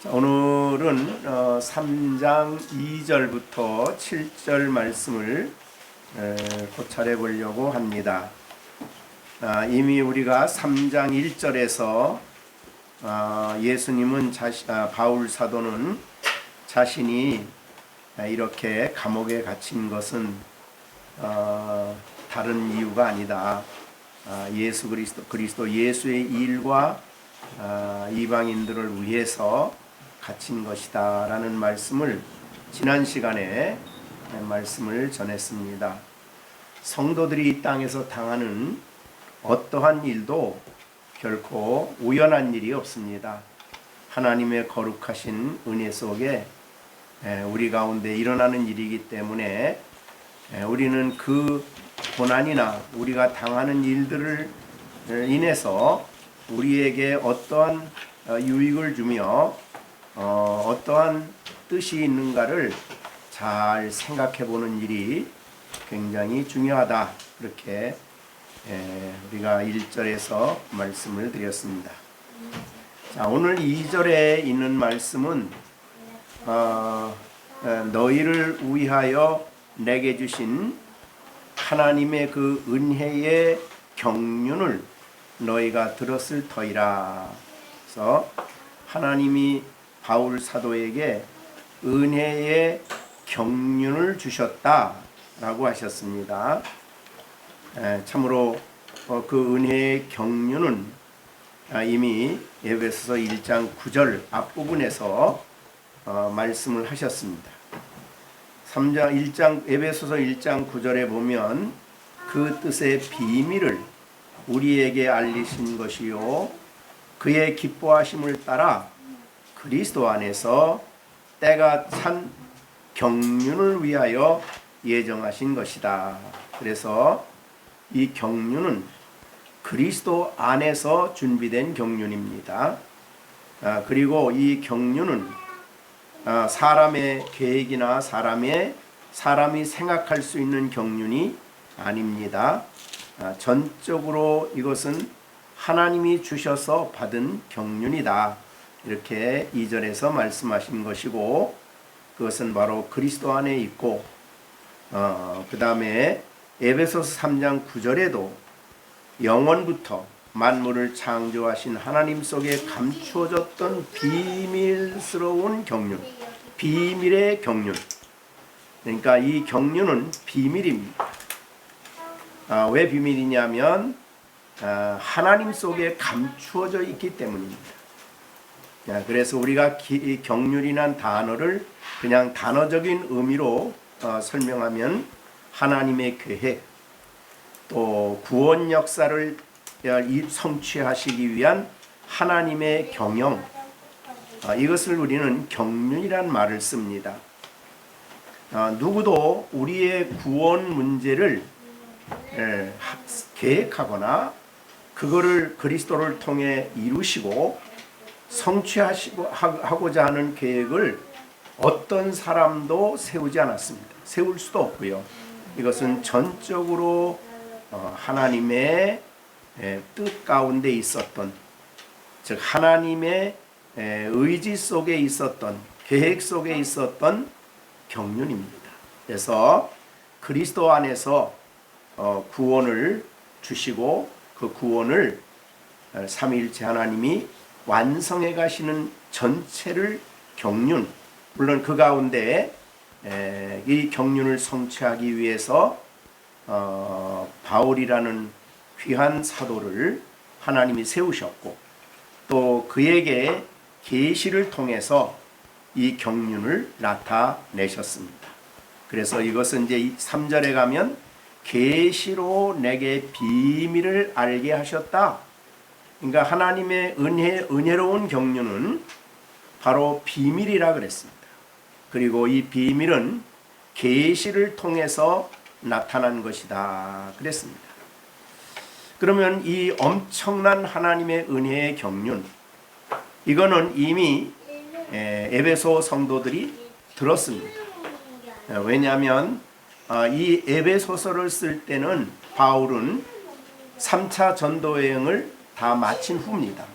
오늘은 3장 2절부터 7절 말씀을 고찰해 보려고 합니다. 이미 우리가 3장 1절에서 예수님은 바울 사도는 자신이 이렇게 감옥에 갇힌 것은 다른 이유가 아니다. 예수 그리스도 예수의 일과 이방인들을 위해서 갇힌 것이다 라는 말씀을 지난 시간에 말씀을 전했습니다. 성도들이 이 땅에서 당하는 어떠한 일도 결코 우연한 일이 없습니다. 하나님의 거룩하신 은혜 속에 우리 가운데 일어나는 일이기 때문에 우리는 그 고난이나 우리가 당하는 일들을 인해서 우리에게 어떠한 유익을 주며 어떠한 뜻이 있는가를 잘 생각해 보는 일이 굉장히 중요하다. 그렇게 우리가 1절에서 말씀을 드렸습니다. 자, 오늘 2절에 있는 말씀은 너희를 위하여 내게 주신 하나님의 그 은혜의 경륜을 너희가 들었을 터이라. 그래서 하나님이 바울 사도에게 은혜의 경륜을 주셨다라고 하셨습니다. 참으로 그 은혜의 경륜은 이미 에베소서 1장 9절 앞부분에서 말씀을 하셨습니다. 에베소서 1장 9절에 보면 그 뜻의 비밀을 우리에게 알리신 것이요 그의 기뻐하심을 따라 그리스도 안에서 때가 찬 경륜을 위하여 예정하신 것이다. 그래서 이 경륜은 그리스도 안에서 준비된 경륜입니다. 그리고 이 경륜은 사람의 계획이나 사람이 생각할 수 있는 경륜이 아닙니다. 전적으로 이것은 하나님이 주셔서 받은 경륜이다. 이렇게 2절에서 말씀하신 것이고 그것은 바로 그리스도 안에 있고 그 다음에 에베소서 3장 9절에도 영원부터 만물을 창조하신 하나님 속에 감추어졌던 비밀스러운 경륜, 비밀의 경륜. 그러니까 이 경륜은 비밀입니다. 왜 비밀이냐면 하나님 속에 감추어져 있기 때문입니다. 그래서 우리가 경륜이란 단어를 그냥 단어적인 의미로 설명하면 하나님의 계획, 또 구원 역사를 성취하시기 위한 하나님의 경영, 이것을 우리는 경륜이란 말을 씁니다. 누구도 우리의 구원 문제를 계획하거나 그거를 그리스도를 통해 이루시고 성취하고자 하는 계획을 어떤 사람도 세우지 않았습니다. 세울 수도 없고요. 이것은 전적으로 하나님의 뜻 가운데 있었던, 즉 하나님의 의지 속에 있었던, 계획 속에 있었던 경륜입니다. 그래서 그리스도 안에서 구원을 주시고 그 구원을 삼위일체 하나님이 완성해 가시는 전체를 경륜, 물론 그 가운데 이 경륜을 성취하기 위해서 바울이라는 귀한 사도를 하나님이 세우셨고 또 그에게 계시를 통해서 이 경륜을 나타내셨습니다. 그래서 이것은 이제 3절에 가면 계시로 내게 비밀을 알게 하셨다. 그러니까 하나님의 은혜로운 경륜은 바로 비밀이라 그랬습니다. 그리고 이 비밀은 계시를 통해서 나타난 것이다 그랬습니다. 그러면 이 엄청난 하나님의 은혜의 경륜, 이거는 이미 에베소 성도들이 들었습니다. 왜냐하면 이 에베소서를 쓸 때는 바울은 3차 전도 여행을 다 마친 후입니다.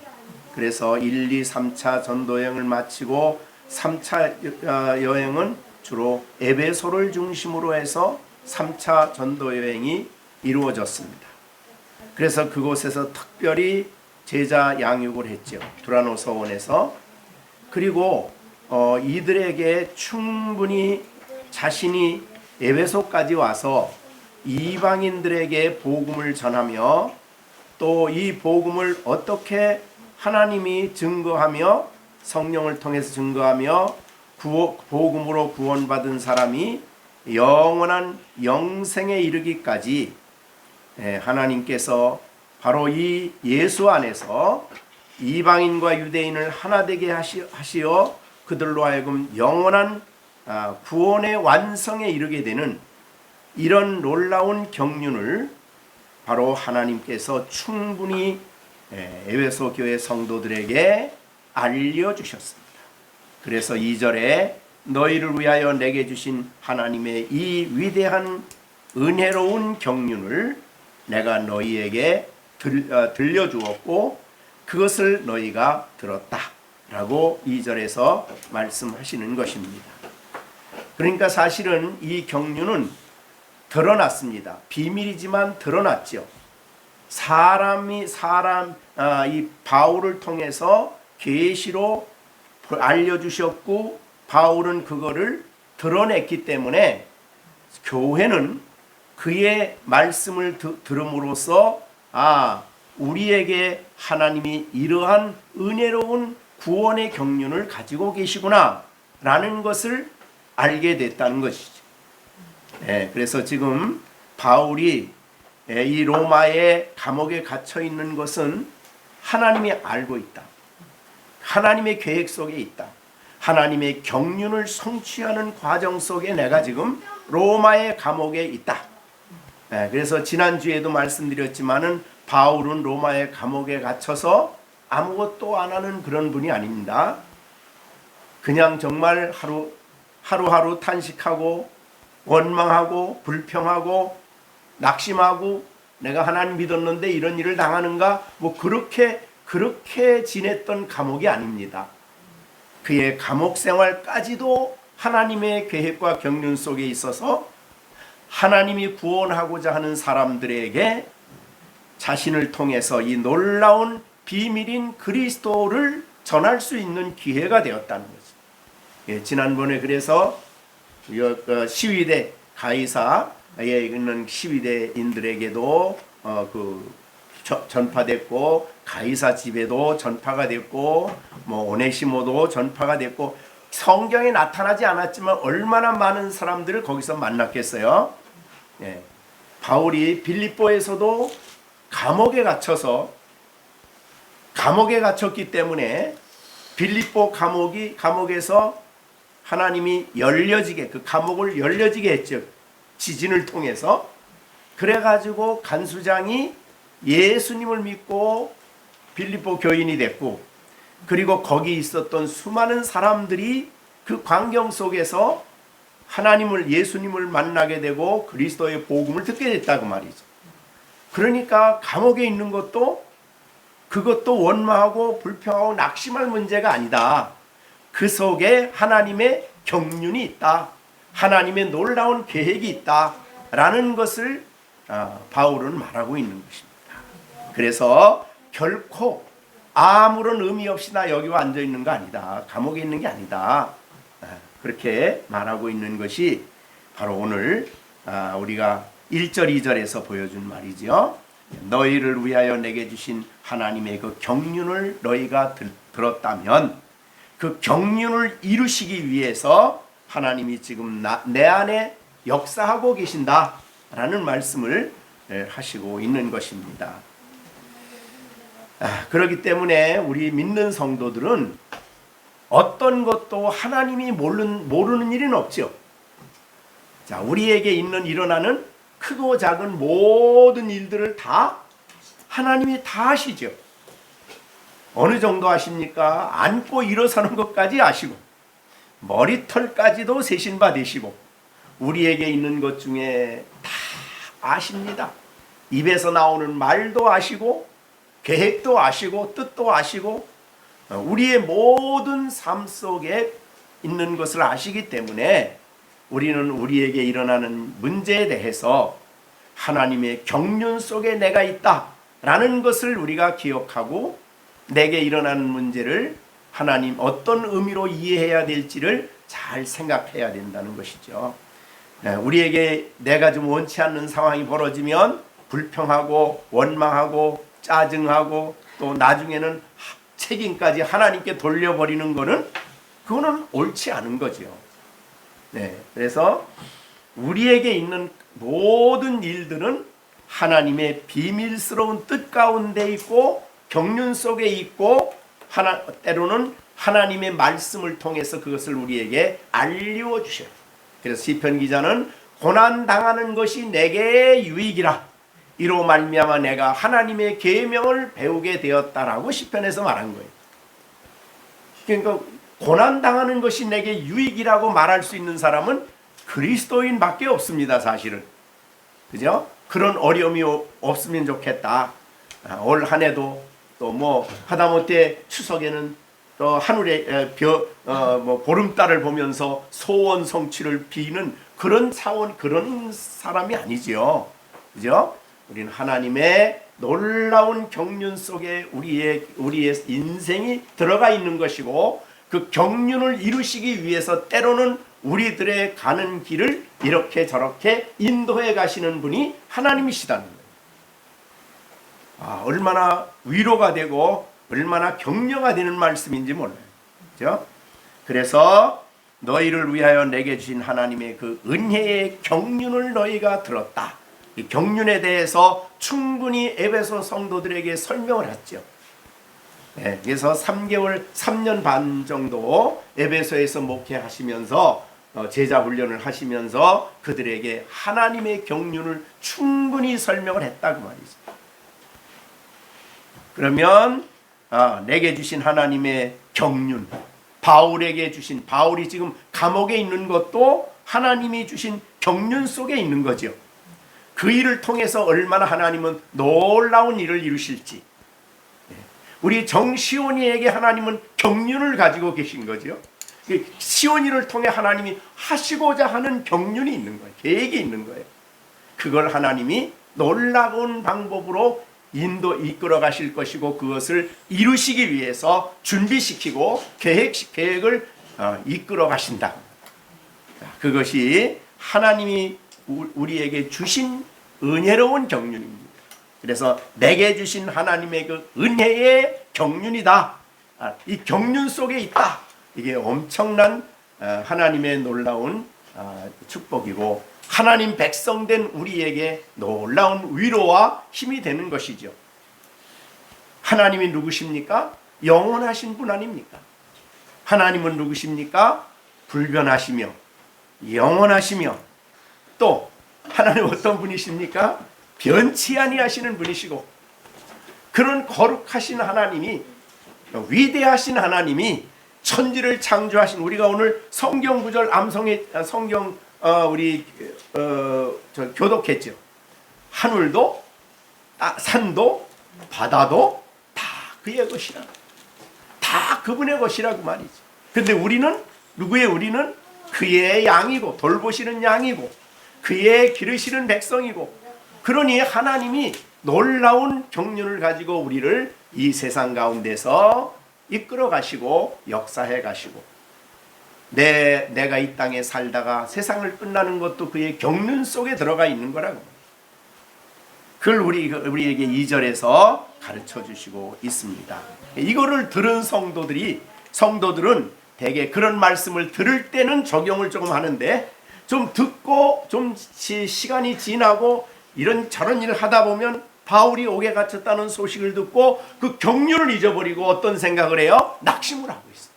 그래서 1, 2, 3차 전도 여행을 마치고 3차 여행은 주로 에베소를 중심으로 해서 3차 전도 여행이 이루어졌습니다. 그래서 그곳에서 특별히 제자 양육을 했죠. 두라노서원에서. 그리고 이들에게 충분히 자신이 에베소까지 와서 이방인들에게 복음을 전하며 또 이 복음을 어떻게 하나님이 증거하며 성령을 통해서 증거하며 복음으로 구원받은 사람이 영원한 영생에 이르기까지 하나님께서 바로 이 예수 안에서 이방인과 유대인을 하나 되게 하시어 그들로 하여금 영원한 구원의 완성에 이르게 되는 이런 놀라운 경륜을 바로 하나님께서 충분히 에베소 교회 성도들에게 알려주셨습니다. 그래서 2절에 너희를 위하여 내게 주신 하나님의 이 위대한 은혜로운 경륜을 내가 너희에게 들려주었고 그것을 너희가 들었다 라고 2절에서 말씀하시는 것입니다. 그러니까 사실은 이 경륜은 드러났습니다. 비밀이지만 드러났죠. 이 바울을 통해서 계시로 알려주셨고 바울은 그거를 드러냈기 때문에 교회는 그의 말씀을 들음으로써 우리에게 하나님이 이러한 은혜로운 구원의 경륜을 가지고 계시구나 라는 것을 알게 됐다는 것이죠. 그래서 지금 바울이 이 로마의 감옥에 갇혀 있는 것은 하나님이 알고 있다. 하나님의 계획 속에 있다. 하나님의 경륜을 성취하는 과정 속에 내가 지금 로마의 감옥에 있다. 그래서 지난주에도 말씀드렸지만은 바울은 로마의 감옥에 갇혀서 아무것도 안 하는 그런 분이 아닙니다. 그냥 정말 하루하루 탄식하고 원망하고 불평하고 낙심하고 내가 하나님 믿었는데 이런 일을 당하는가 그렇게 지냈던 감옥이 아닙니다. 그의 감옥 생활까지도 하나님의 계획과 경륜 속에 있어서 하나님이 구원하고자 하는 사람들에게 자신을 통해서 이 놀라운 비밀인 그리스도를 전할 수 있는 기회가 되었다는 거죠. 지난번에 그래서 시위대 가이사에 있는 시위대인들에게도 전파됐고 가이사 집에도 전파가 됐고 오네시모도 전파가 됐고 성경에 나타나지 않았지만 얼마나 많은 사람들을 거기서 만났겠어요. 바울이 빌립보에서도 감옥에 갇혔기 때문에 빌립보 감옥에서 하나님이 그 감옥을 열려지게 했죠. 지진을 통해서. 그래가지고 간수장이 예수님을 믿고 빌립보 교인이 됐고 그리고 거기 있었던 수많은 사람들이 그 광경 속에서 예수님을 만나게 되고 그리스도의 복음을 듣게 됐다고 말이죠. 그러니까 감옥에 있는 그것도 원망하고 불평하고 낙심할 문제가 아니다. 그 속에 하나님의 경륜이 있다. 하나님의 놀라운 계획이 있다. 라는 것을 바울은 말하고 있는 것입니다. 그래서 결코 아무런 의미 없이 나 여기 앉아 있는 거 아니다. 감옥에 있는 게 아니다. 그렇게 말하고 있는 것이 바로 오늘 우리가 1절 2절에서 보여준 말이죠. 너희를 위하여 내게 주신 하나님의 그 경륜을 너희가 들었다면 그 경륜을 이루시기 위해서 하나님이 지금 내 안에 역사하고 계신다라는 말씀을 하시고 있는 것입니다. 그렇기 때문에 우리 믿는 성도들은 어떤 것도 하나님이 모르는 일은 없죠. 자, 우리에게 일어나는 크고 작은 모든 일들을 다 하나님이 다 아시죠. 어느 정도 아십니까? 앉고 일어서는 것까지 아시고 머리털까지도 세신 바 되시고 우리에게 있는 것 중에 다 아십니다. 입에서 나오는 말도 아시고 계획도 아시고 뜻도 아시고 우리의 모든 삶 속에 있는 것을 아시기 때문에 우리는 우리에게 일어나는 문제에 대해서 하나님의 경륜 속에 내가 있다라는 것을 우리가 기억하고 내게 일어나는 문제를 하나님 어떤 의미로 이해해야 될지를 잘 생각해야 된다는 것이죠. 우리에게 내가 좀 원치 않는 상황이 벌어지면 불평하고 원망하고 짜증하고 또 나중에는 책임까지 하나님께 돌려버리는 것은 그거는 옳지 않은 거죠. 그래서 우리에게 있는 모든 일들은 하나님의 비밀스러운 뜻 가운데 있고 경륜 속에 있고 때로는 하나님의 말씀을 통해서 그것을 우리에게 알려 주셔요. 그래서 시편 기자는 고난 당하는 것이 내게 유익이라 이로 말미암아 내가 하나님의 계명을 배우게 되었다라고 시편에서 말한 거예요. 그러니까 고난 당하는 것이 내게 유익이라고 말할 수 있는 사람은 그리스도인밖에 없습니다, 사실은. 그죠? 그런 어려움이 없으면 좋겠다. 올 한 해도 또 뭐 하다못해 추석에는 또 하늘에 보름달을 보면서 소원 성취를 비는 그런 그런 사람이 아니지요. 그죠? 우리는 하나님의 놀라운 경륜 속에 우리의 인생이 들어가 있는 것이고 그 경륜을 이루시기 위해서 때로는 우리들의 가는 길을 이렇게 저렇게 인도해 가시는 분이 하나님이시다는 거예요. 얼마나 위로가 되고 얼마나 격려가 되는 말씀인지 몰라요. 그렇죠? 그래서 너희를 위하여 내게 주신 하나님의 그 은혜의 경륜을 너희가 들었다. 이 경륜에 대해서 충분히 에베소 성도들에게 설명을 했죠. 그래서 3년 반 정도 에베소에서 목회하시면서 제자 훈련을 하시면서 그들에게 하나님의 경륜을 충분히 설명을 했다고 말이죠. 그러면 내게 주신 하나님의 경륜, 바울이 지금 감옥에 있는 것도 하나님이 주신 경륜 속에 있는 거죠. 그 일을 통해서 얼마나 하나님은 놀라운 일을 이루실지. 우리 정시온이에게 하나님은 경륜을 가지고 계신 거죠. 시온이를 통해 하나님이 하시고자 하는 경륜이 있는 거예요. 계획이 있는 거예요. 그걸 하나님이 놀라운 방법으로 이끌어 가실 것이고 그것을 이루시기 위해서 준비시키고 계획을 이끌어 가신다. 그것이 하나님이 우리에게 주신 은혜로운 경륜입니다. 그래서 내게 주신 하나님의 그 은혜의 경륜이다. 이 경륜 속에 있다. 이게 엄청난 하나님의 놀라운 축복이고 하나님 백성된 우리에게 놀라운 위로와 힘이 되는 것이죠. 하나님이 누구십니까? 영원하신 분 아닙니까? 하나님은 누구십니까? 불변하시며 영원하시며 또 하나님 어떤 분이십니까? 변치 아니하시는 분이시고 그런 거룩하신 하나님이 위대하신 하나님이 천지를 창조하신 우리가 오늘 성경 구절 성경 우리 교독했죠. 하늘도 산도 바다도 다 그의 것이라. 다 그분의 것이라고 말이죠. 근데 우리는 누구의 우리는 그의 양이고 돌보시는 양이고 그의 기르시는 백성이고 그러니 하나님이 놀라운 경륜을 가지고 우리를 이 세상 가운데서 이끌어 가시고 역사해 가시고 내가 이 땅에 살다가 세상을 끝나는 것도 그의 경륜 속에 들어가 있는 거라고. 그걸 우리에게 2절에서 가르쳐 주시고 있습니다. 이거를 들은 성도들은 대개 그런 말씀을 들을 때는 적용을 조금 하는데 좀 듣고 좀 시간이 지나고 저런 일을 하다 보면 바울이 옥에 갇혔다는 소식을 듣고 그 경륜을 잊어버리고 어떤 생각을 해요? 낙심을 하고 있어요.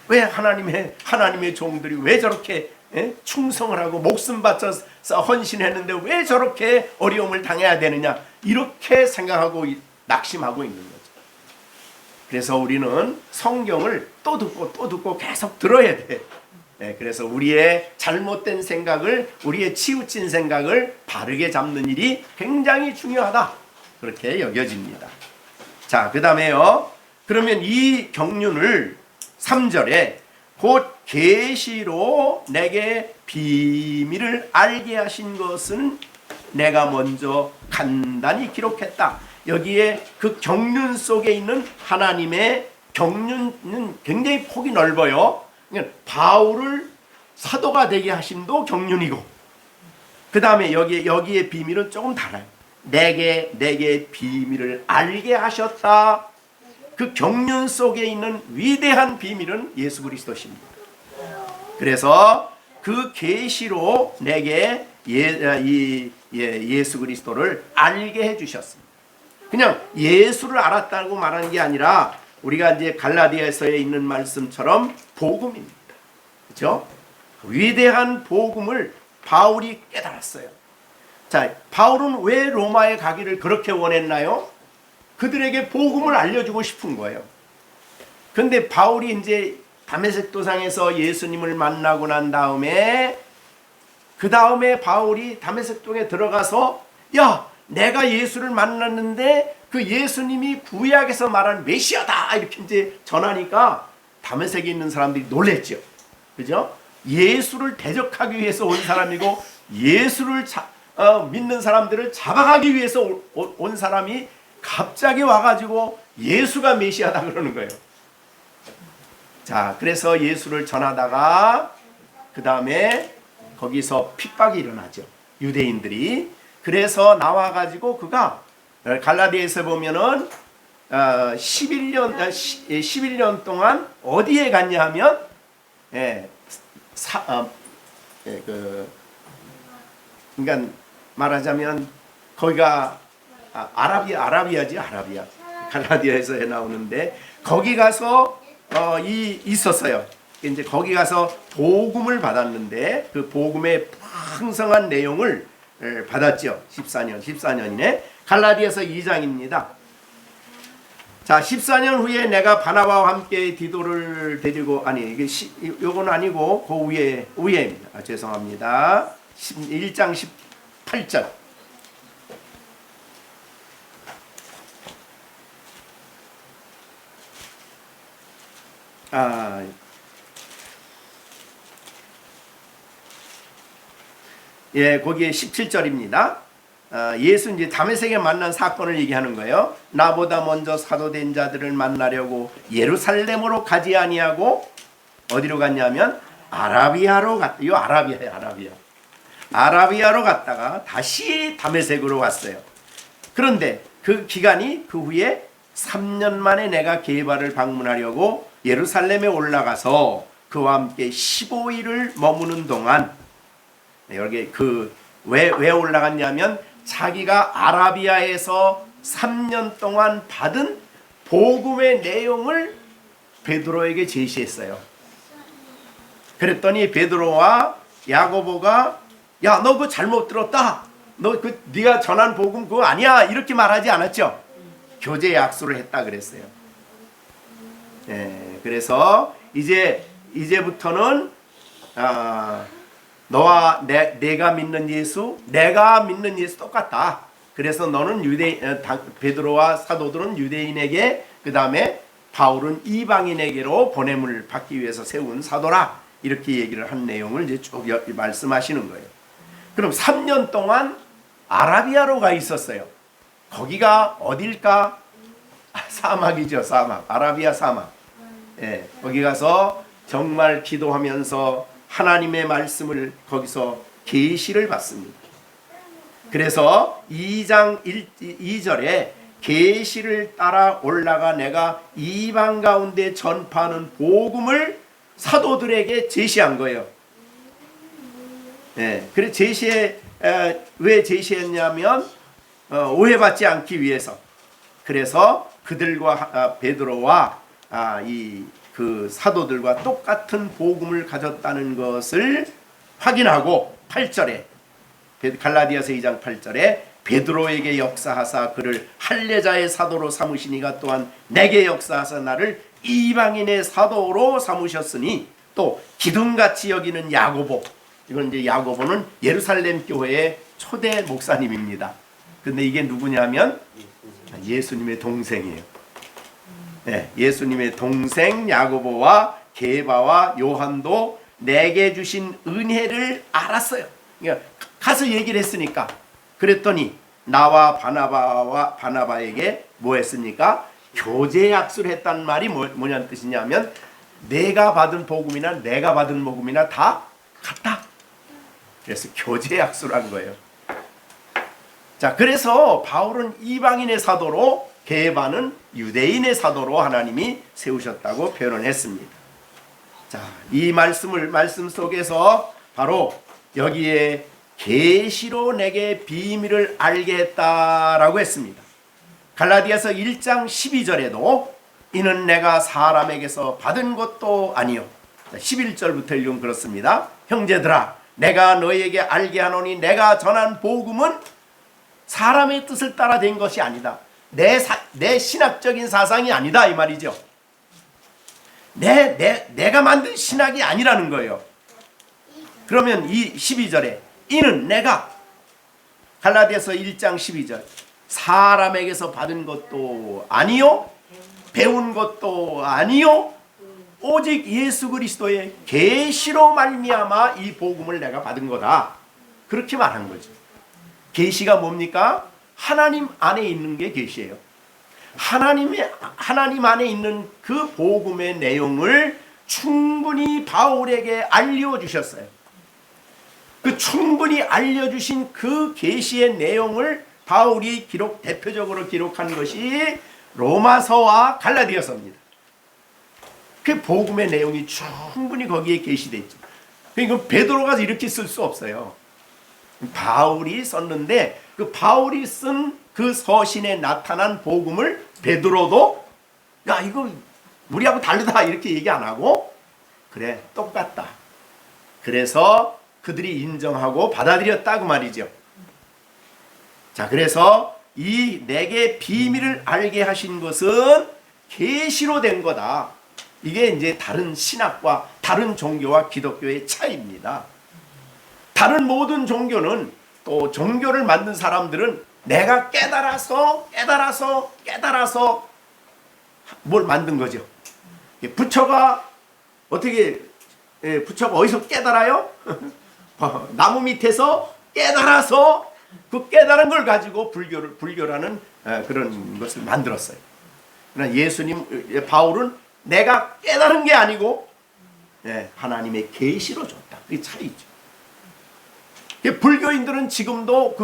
왜 하나님의 종들이 왜 저렇게 충성을 하고 목숨 바쳐서 헌신했는데 왜 저렇게 어려움을 당해야 되느냐 이렇게 생각하고 낙심하고 있는 거죠. 그래서 우리는 성경을 또 듣고 계속 들어야 돼. 그래서 우리의 잘못된 생각을 우리의 치우친 생각을 바르게 잡는 일이 굉장히 중요하다 그렇게 여겨집니다. 자, 그 다음에요 그러면 이 경륜을 3절에 곧 계시로 내게 비밀을 알게 하신 것은 내가 먼저 간단히 기록했다. 여기에 그 경륜 속에 있는 하나님의 경륜은 굉장히 폭이 넓어요. 그러니까 바울을 사도가 되게 하심도 경륜이고, 그 다음에 여기에 비밀은 조금 달라요. 내게 비밀을 알게 하셨다. 그 경륜 속에 있는 위대한 비밀은 예수 그리스도십니다. 그래서 그 계시로 내게 예수 그리스도를 알게 해주셨습니다. 그냥 예수를 알았다고 말하는 게 아니라 우리가 이제 갈라디아서에 있는 말씀처럼 복음입니다. 그렇죠? 위대한 복음을 바울이 깨달았어요. 자, 바울은 왜 로마에 가기를 그렇게 원했나요? 그들에게 복음을 알려주고 싶은 거예요. 근데 바울이 이제 다메섹 도상에서 예수님을 만나고 난 다음에, 그 다음에 바울이 다메섹 동에 들어가서, 야, 내가 예수를 만났는데 그 예수님이 구약에서 말한 메시아다, 이렇게 이제 전하니까 다메섹에 있는 사람들이 놀랬죠. 그죠? 예수를 대적하기 위해서 온 사람이고, 예수를 믿는 사람들을 잡아가기 위해서 온 사람이 갑자기 와가지고 예수가 메시아다 그러는 거예요. 자, 그래서 예수를 전하다가 그 다음에 거기서 핍박이 일어나죠. 유대인들이. 그래서 나와가지고 그가 갈라디아에서 보면은 11년 동안 어디에 갔냐 하면, 그러니까 말하자면 거기가 아라비아지. 갈라디아에서 나오는데 거기 가서 있었어요. 이제 거기 가서 복음을 받았는데 그 복음의 풍성한 내용을 받았죠. 14년이네. 갈라디아서 2장입니다. 자, 14년 후에 내가 바나바와 함께 디도를 데리고, 아니 이게 요건 아니고 그 위에입니다. 죄송합니다. 1장 18절. 거기에 17절입니다. 예수 이제 다메섹에 만난 사건을 얘기하는 거예요. 나보다 먼저 사도된 자들을 만나려고 예루살렘으로 가지 아니하고 어디로 갔냐면 아라비아로 갔다. 이 아라비아예요. 아라비아로 갔다가 다시 다메섹으로 왔어요. 그런데 그 기간이 그 후에 3년 만에 내가 게바를 방문하려고 예루살렘에 올라가서 그와 함께 15일을 머무는 동안, 여기 왜 올라갔냐면 자기가 아라비아에서 3년 동안 받은 복음의 내용을 베드로에게 제시했어요. 그랬더니 베드로와 야고보가, 야, 너 그거 잘못 들었다. 너 네가 전한 복음 그거 아니야. 이렇게 말하지 않았죠. 교제 약속을 했다 그랬어요. 그래서 이제부터는 너와 내가 믿는 예수 똑같다. 그래서 너는 베드로와 사도들은 유대인에게, 그 다음에 바울은 이방인에게로 보냄을 받기 위해서 세운 사도라. 이렇게 얘기를 한 내용을 이제 쭉 말씀하시는 거예요. 그럼 3년 동안 아라비아로 가 있었어요. 거기가 어딜까? 사막이죠, 사막. 아라비아 사막. 거기 가서 정말 기도하면서 하나님의 말씀을 거기서 계시를 받습니다. 그래서 2장 2절에 계시를 따라 올라가 내가 이방 가운데 전파하는 복음을 사도들에게 제시한 거예요. 그래서 왜 제시했냐면 오해받지 않기 위해서. 그래서 그들과 베드로와 그 사도들과 똑같은 복음을 가졌다는 것을 확인하고 8절에 갈라디아서 2장 8절에 베드로에게 역사하사 그를 할례자의 사도로 삼으시니가 또한 내게 역사하사 나를 이방인의 사도로 삼으셨으니 또 기둥같이 여기는 야고보, 이건 이제 야고보는 예루살렘 교회의 초대 목사님입니다. 근데 이게 누구냐면 예수님의 동생이에요. 예수님의 동생 야고보와 게바와 요한도 내게 주신 은혜를 알았어요. 그러니까 가서 얘기를 했으니까. 그랬더니 나와 바나바에게 뭐 했습니까? 교제 약속을 했단 말이 뭐냐는 뜻이냐면 내가 받은 복음이나 내가 받은 복음이나 다 같다. 그래서 교제 약속을 한 거예요. 자, 그래서 바울은 이방인의 사도로 게바는 유대인의 사도로 하나님이 세우셨다고 표현을 했습니다. 자, 이 말씀 속에서 바로 여기에 계시로 내게 비밀을 알게 했다라고 했습니다. 갈라디아서 1장 12절에도 이는 내가 사람에게서 받은 것도 아니요. 11절부터 읽으면 그렇습니다. 형제들아 내가 너희에게 알게 하노니 내가 전한 복음은 사람의 뜻을 따라 된 것이 아니다. 내 신학적인 사상이 아니다 이 말이죠. 내가 만든 신학이 아니라는 거예요. 그러면 이 12절에 이는 내가 갈라디아서 1장 12절 사람에게서 받은 것도 아니요 배운 것도 아니요 오직 예수 그리스도의 계시로 말미암아 이 복음을 내가 받은 거다. 그렇게 말한 거죠. 계시가 뭡니까? 하나님 안에 있는 게 계시예요. 하나님 안에 있는 그 복음의 내용을 충분히 바울에게 알려주셨어요. 그 충분히 알려주신 그 계시의 내용을 바울이 대표적으로 기록한 것이 로마서와 갈라디아서입니다. 그 복음의 내용이 충분히 거기에 계시되어 있죠. 그러니까 베드로가 이렇게 쓸 수 없어요. 바울이 썼는데 그 바울이 쓴 그 서신에 나타난 복음을 베드로도 야 이거 우리하고 다르다 이렇게 얘기 안 하고 그래 똑같다. 그래서 그들이 인정하고 받아들였다 그 말이죠. 자, 그래서 이 내게 비밀을 알게 하신 것은 계시로 된 거다. 이게 이제 다른 신학과 다른 종교와 기독교의 차이입니다. 다른 모든 종교는 또 종교를 만든 사람들은 내가 깨달아서 뭘 만든 거죠. 부처가 어떻게 부처가 어디서 깨달아요? 나무 밑에서 깨달아서 그 깨달은 걸 가지고 불교라는 그런 것을 만들었어요. 그러나 바울은 내가 깨달은 게 아니고 하나님의 계시로 줬다. 그게 차이죠. 불교인들은 지금도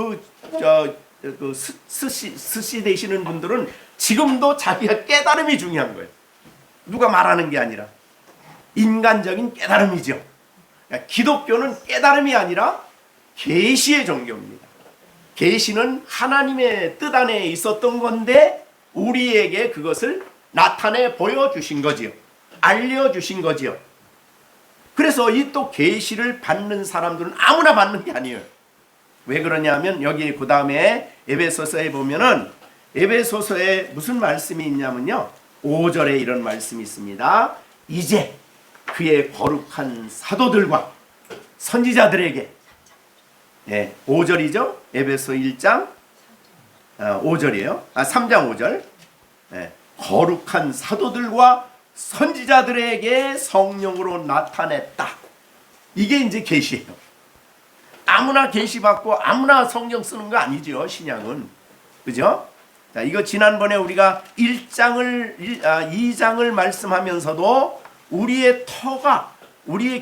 스시 되시는 분들은 지금도 자기가 깨달음이 중요한 거예요. 누가 말하는 게 아니라 인간적인 깨달음이죠. 그러니까 기독교는 깨달음이 아니라 계시의 종교입니다. 계시는 하나님의 뜻 안에 있었던 건데 우리에게 그것을 나타내 보여주신 거지요. 알려주신 거지요. 그래서 이 또 계시를 받는 사람들은 아무나 받는 게 아니에요. 왜 그러냐면 여기 그 다음에 에베소서에 보면은 에베소서에 무슨 말씀이 있냐면요. 5절에 이런 말씀이 있습니다. 이제 그의 거룩한 사도들과 선지자들에게 5절이죠. 에베소 1장 5절이에요. 3장 5절. 거룩한 사도들과 선지자들에게 성령으로 나타냈다. 이게 이제 계시예요. 아무나 계시 받고 아무나 성령 쓰는 거 아니죠. 신약은. 그죠? 자, 이거 지난번에 우리가 2장을 말씀하면서도 우리의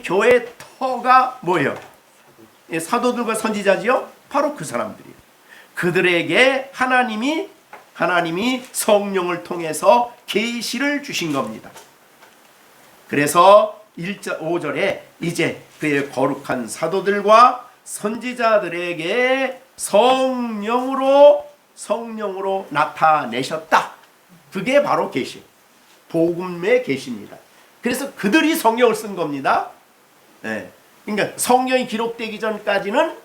교회의 터가 뭐예요? 사도들과 선지자지요? 바로 그 사람들이에요. 그들에게 하나님이 성령을 통해서 계시를 주신 겁니다. 그래서 5절에 이제 그의 거룩한 사도들과 선지자들에게 성령으로 나타내셨다. 그게 바로 계시, 복음의 계시입니다. 그래서 그들이 성령을 쓴 겁니다. 그러니까 성령이 기록되기 전까지는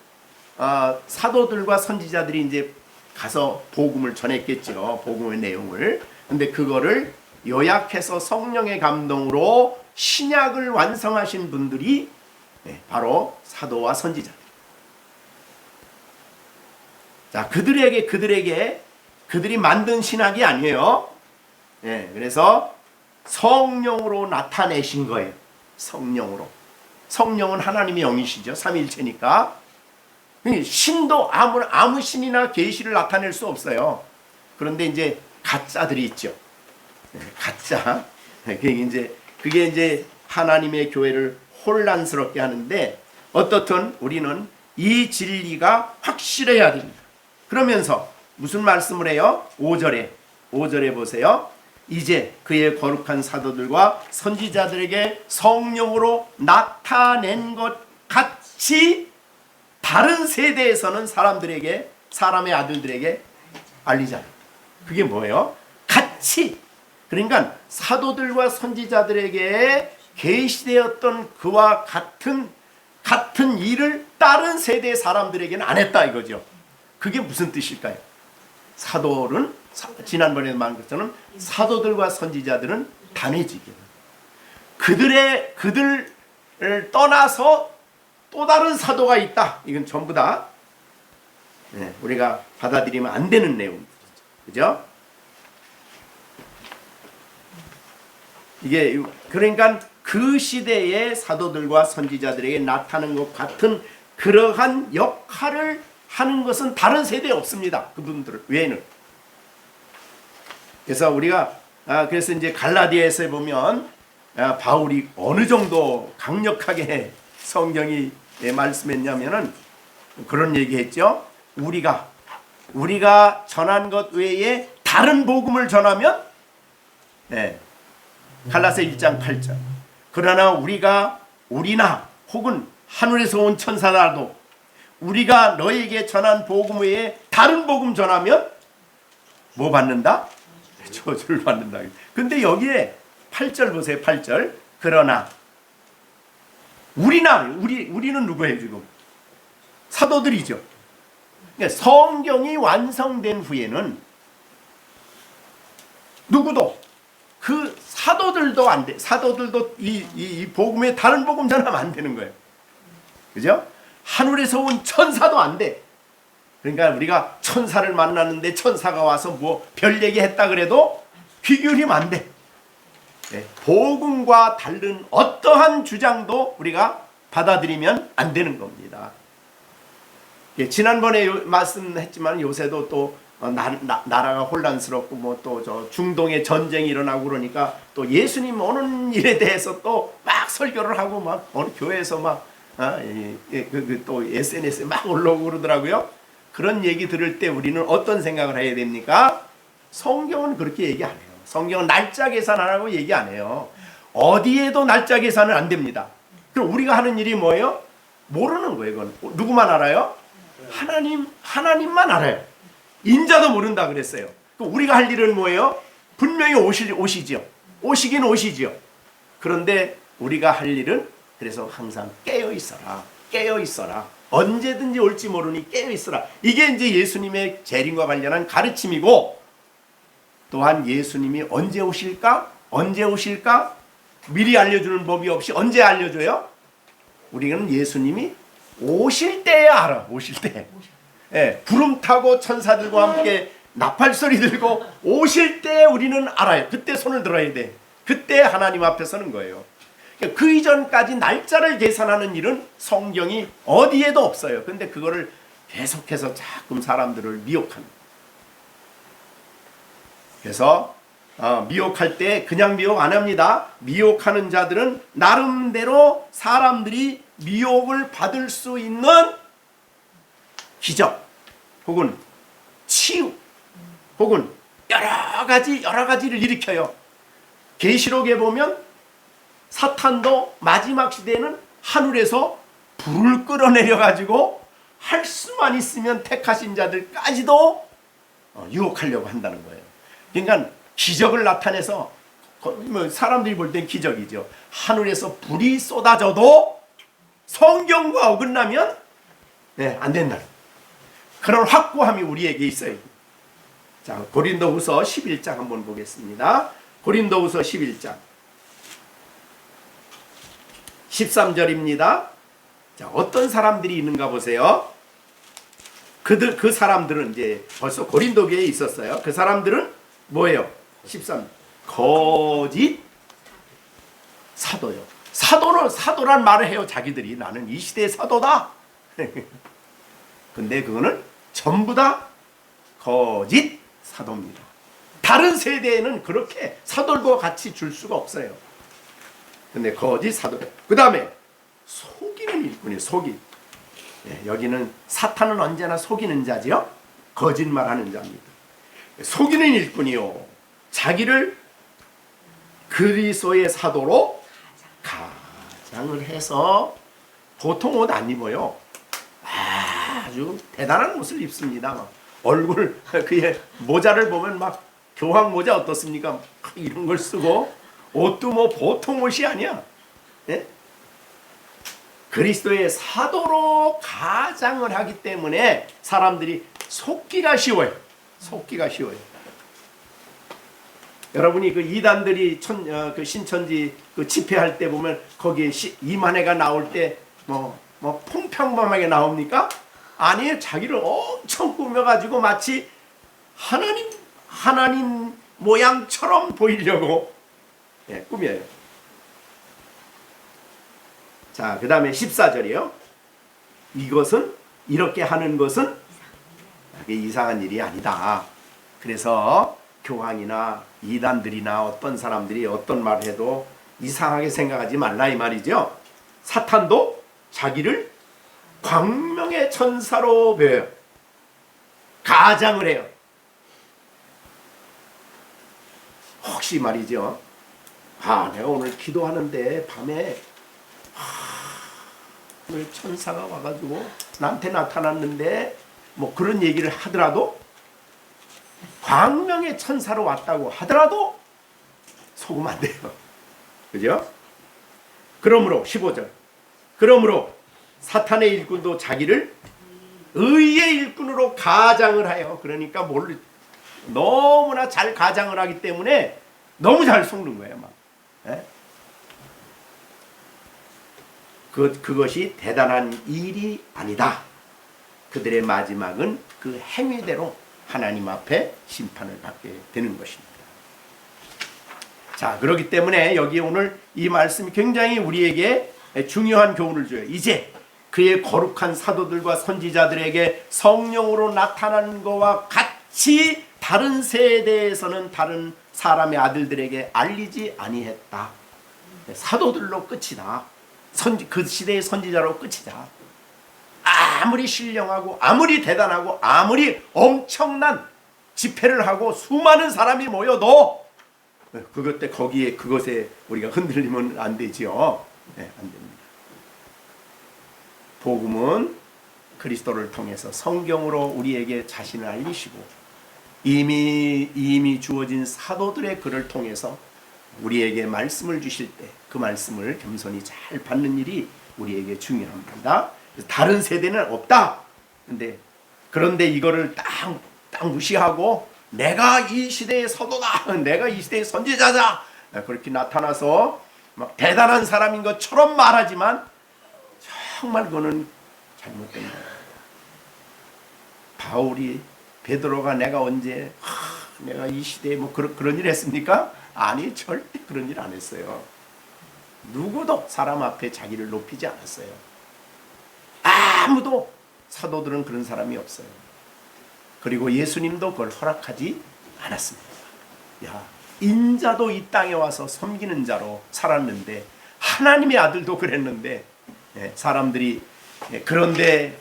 사도들과 선지자들이 이제 가서 복음을 전했겠죠. 복음의 내용을. 근데 그거를 요약해서 성령의 감동으로 신약을 완성하신 분들이 바로 사도와 선지자들. 자, 그들이 만든 신학이 아니에요. 예, 그래서 성령으로 나타내신 거예요. 성령으로. 성령은 하나님의 영이시죠. 삼위일체니까. 신도 아무 신이나 계시를 나타낼 수 없어요. 그런데 이제 가짜들이 있죠. 가짜. 그게 이제 하나님의 교회를 혼란스럽게 하는데, 어떻든 우리는 이 진리가 확실해야 됩니다. 그러면서 무슨 말씀을 해요? 5절에 보세요. 이제 그의 거룩한 사도들과 선지자들에게 성령으로 나타낸 것 같이 다른 세대에서는 사람의 아들들에게 알리자. 그게 뭐예요? 같이. 그러니까 사도들과 선지자들에게 계시되었던 그와 같은 일을 다른 세대의 사람들에게는 안 했다 이거죠. 그게 무슨 뜻일까요? 사도는 지난번에 말한 것처럼 사도들과 선지자들은 단회지기. 그들을 떠나서 또 다른 사도가 있다. 이건 전부 다 우리가 받아들이면 안 되는 내용. 그죠? 이게 그러니까 그 시대의 사도들과 선지자들에게 나타나는 것 같은 그러한 역할을 하는 것은 다른 세대에 없습니다. 그분들 외에는. 그래서 우리가 그래서 이제 갈라디아에서 보면 바울이 어느 정도 강력하게 성경이 말씀했냐면은 그런 얘기했죠. 우리가 전한 것 외에 다른 복음을 전하면 갈라서 1장 8절. 그러나 우리나 혹은 하늘에서 온 천사라도 우리가 너에게 전한 복음 외에 다른 복음 전하면 뭐 받는다? 저주를 받는다. 근데 여기에 8절 보세요. 8절. 그러나 우리는 누구예요 지금? 사도들이죠. 그러니까 성경이 완성된 후에는 누구도 그 사도들도 안 돼. 사도들도 이 복음에 다른 복음 전하면 안 되는 거예요. 그죠? 하늘에서 온 천사도 안 돼. 그러니까 우리가 천사를 만났는데 천사가 와서 뭐 별 얘기 했다 그래도 귀 기울이면 안 돼. 복음과 다른 어떠한 주장도 우리가 받아들이면 안 되는 겁니다. 지난번에 말씀했지만 요새도 또 나라가 혼란스럽고 뭐 또 저 중동에 전쟁이 일어나고 그러니까 또 예수님 오는 일에 대해서 또 막 설교를 하고 막 어느 교회에서 막 또 SNS에 막 올라오고 그러더라고요. 그런 얘기 들을 때 우리는 어떤 생각을 해야 됩니까? 성경은 그렇게 얘기 안 해요. 성경은 날짜 계산 안 하고 얘기 안 해요. 어디에도 날짜 계산은 안 됩니다. 그럼 우리가 하는 일이 뭐예요? 모르는 거예요. 이건 누구만 알아요? 하나님만 알아요. 인자도 모른다 그랬어요. 우리가 할 일은 뭐예요? 분명히 오시죠. 오시긴 오시죠. 그런데 우리가 할 일은 그래서 항상 깨어 있어라. 언제든지 올지 모르니 깨어 있어라. 이게 이제 예수님의 재림과 관련한 가르침이고, 또한 예수님이 언제 오실까? 미리 알려주는 법이 없이 언제 알려줘요? 우리는 예수님이 오실 때에 알아. 오실 때. 구름 타고 천사들과 함께 나팔소리 들고 오실 때 우리는 알아요. 그때 손을 들어야 돼. 그때 하나님 앞에 서는 거예요. 그 이전까지 날짜를 계산하는 일은 성경이 어디에도 없어요. 근데 그거를 계속해서 자꾸 사람들을 미혹합니다. 그래서 미혹할 때 그냥 미혹 안 합니다. 미혹하는 자들은 나름대로 사람들이 미혹을 받을 수 있는 기적 혹은 치유 혹은 여러 가지를 일으켜요. 계시록에 보면 사탄도 마지막 시대에는 하늘에서 불을 끌어내려 가지고 할 수만 있으면 택하신 자들까지도 유혹하려고 한다는 거예요. 그러니까 기적을 나타내서 사람들이 볼 땐 기적이죠. 하늘에서 불이 쏟아져도 성경과 어긋나면 안 된다. 그런 확고함이 우리에게 있어요. 자, 고린도후서 11장 한번 보겠습니다. 고린도후서 11장 13절입니다. 자, 어떤 사람들이 있는가 보세요. 그 사람들은 이제 벌써 고린도 교회에 있었어요. 그 사람들은 뭐예요? 13. 거짓 사도요. 사도란 말을 해요. 자기들이 나는 이 시대의 사도다. 근데 그거는 전부 다 거짓 사도입니다. 다른 세대에는 그렇게 사도들과 같이 줄 수가 없어요. 근데 거짓 사도. 그 다음에 속이는 일꾼이에요. 속이. 여기는 사탄은 언제나 속이는 자지요. 거짓말하는 자입니다. 속이는 일꾼이요. 자기를 그리스도의 사도로 가장을 해서 보통 옷 안 입어요. 아주 대단한 옷을 입습니다. 얼굴 그의 모자를 보면 막 교황 모자 어떻습니까? 이런 걸 쓰고 옷도 뭐 보통 옷이 아니야. 예? 그리스도의 사도로 가장을 하기 때문에 사람들이 속기가 쉬워요. 속기가 쉬워요. 여러분이 그 이단들이 그 신천지 그 집회할 때 보면 거기에 이만해가 나올 때 뭐 평평하게 나옵니까? 아니에요. 자기를 엄청 꾸며가지고 마치 하나님 모양처럼 보이려고 꾸며요. 자, 그 다음에 14절이요. 이것은 이렇게 하는 것은 이상한 일이 아니다. 그래서 교황이나 이단들이나 어떤 사람들이 어떤 말을 해도 이상하게 생각하지 말라 이 말이죠. 사탄도 자기를 광명의 천사로 배워요. 가장을 해요. 혹시 말이죠. 내가 오늘 기도하는데 밤에 오늘 천사가 와가지고 나한테 나타났는데 뭐 그런 얘기를 하더라도 광명의 천사로 왔다고 하더라도 속으면 안 돼요. 그죠? 그러므로 15절. 그러므로 사탄의 일꾼도 자기를 의의 일꾼으로 가장을 하여. 그러니까 너무나 잘 가장을 하기 때문에 너무 잘 속는 거예요. 막. 예? 그것이 대단한 일이 아니다. 그들의 마지막은 그 행위대로 하나님 앞에 심판을 받게 되는 것입니다. 자, 그렇기 때문에 여기 오늘 이 말씀이 굉장히 우리에게 중요한 교훈을 줘요. 이제 그의 거룩한 사도들과 선지자들에게 성령으로 나타나는 것과 같이 다른 세대에서는 다른 사람의 아들들에게 알리지 아니했다. 사도들로 끝이다. 그 시대의 선지자로 끝이다. 아무리 신령하고 아무리 대단하고 아무리 엄청난 집회를 하고 수많은 사람이 모여도 그것에 우리가 흔들리면 안 되지요. 네, 안 됩니다. 복음은 그리스도를 통해서 성경으로 우리에게 자신을 알리시고 이미 주어진 사도들의 글을 통해서 우리에게 말씀을 주실 때 그 말씀을 겸손히 잘 받는 일이 우리에게 중요합니다. 다른 세대는 없다. 그런데 이거를 딱 무시하고 내가 이 시대의 사도다, 내가 이 시대의 선지자다, 그렇게 나타나서 막 대단한 사람인 것처럼 말하지만 정말 그거는 잘못된 거예요. 바울이 베드로가 내가 언제 내가 이 시대에 뭐 그런 일 했습니까? 아니, 절대 그런 일 안 했어요. 누구도 사람 앞에 자기를 높이지 않았어요. 아무도, 사도들은 그런 사람이 없어요. 그리고 예수님도 그걸 허락하지 않았습니다. 인자도 이 땅에 와서 섬기는 자로 살았는데, 하나님의 아들도 그랬는데, 사람들이 그런데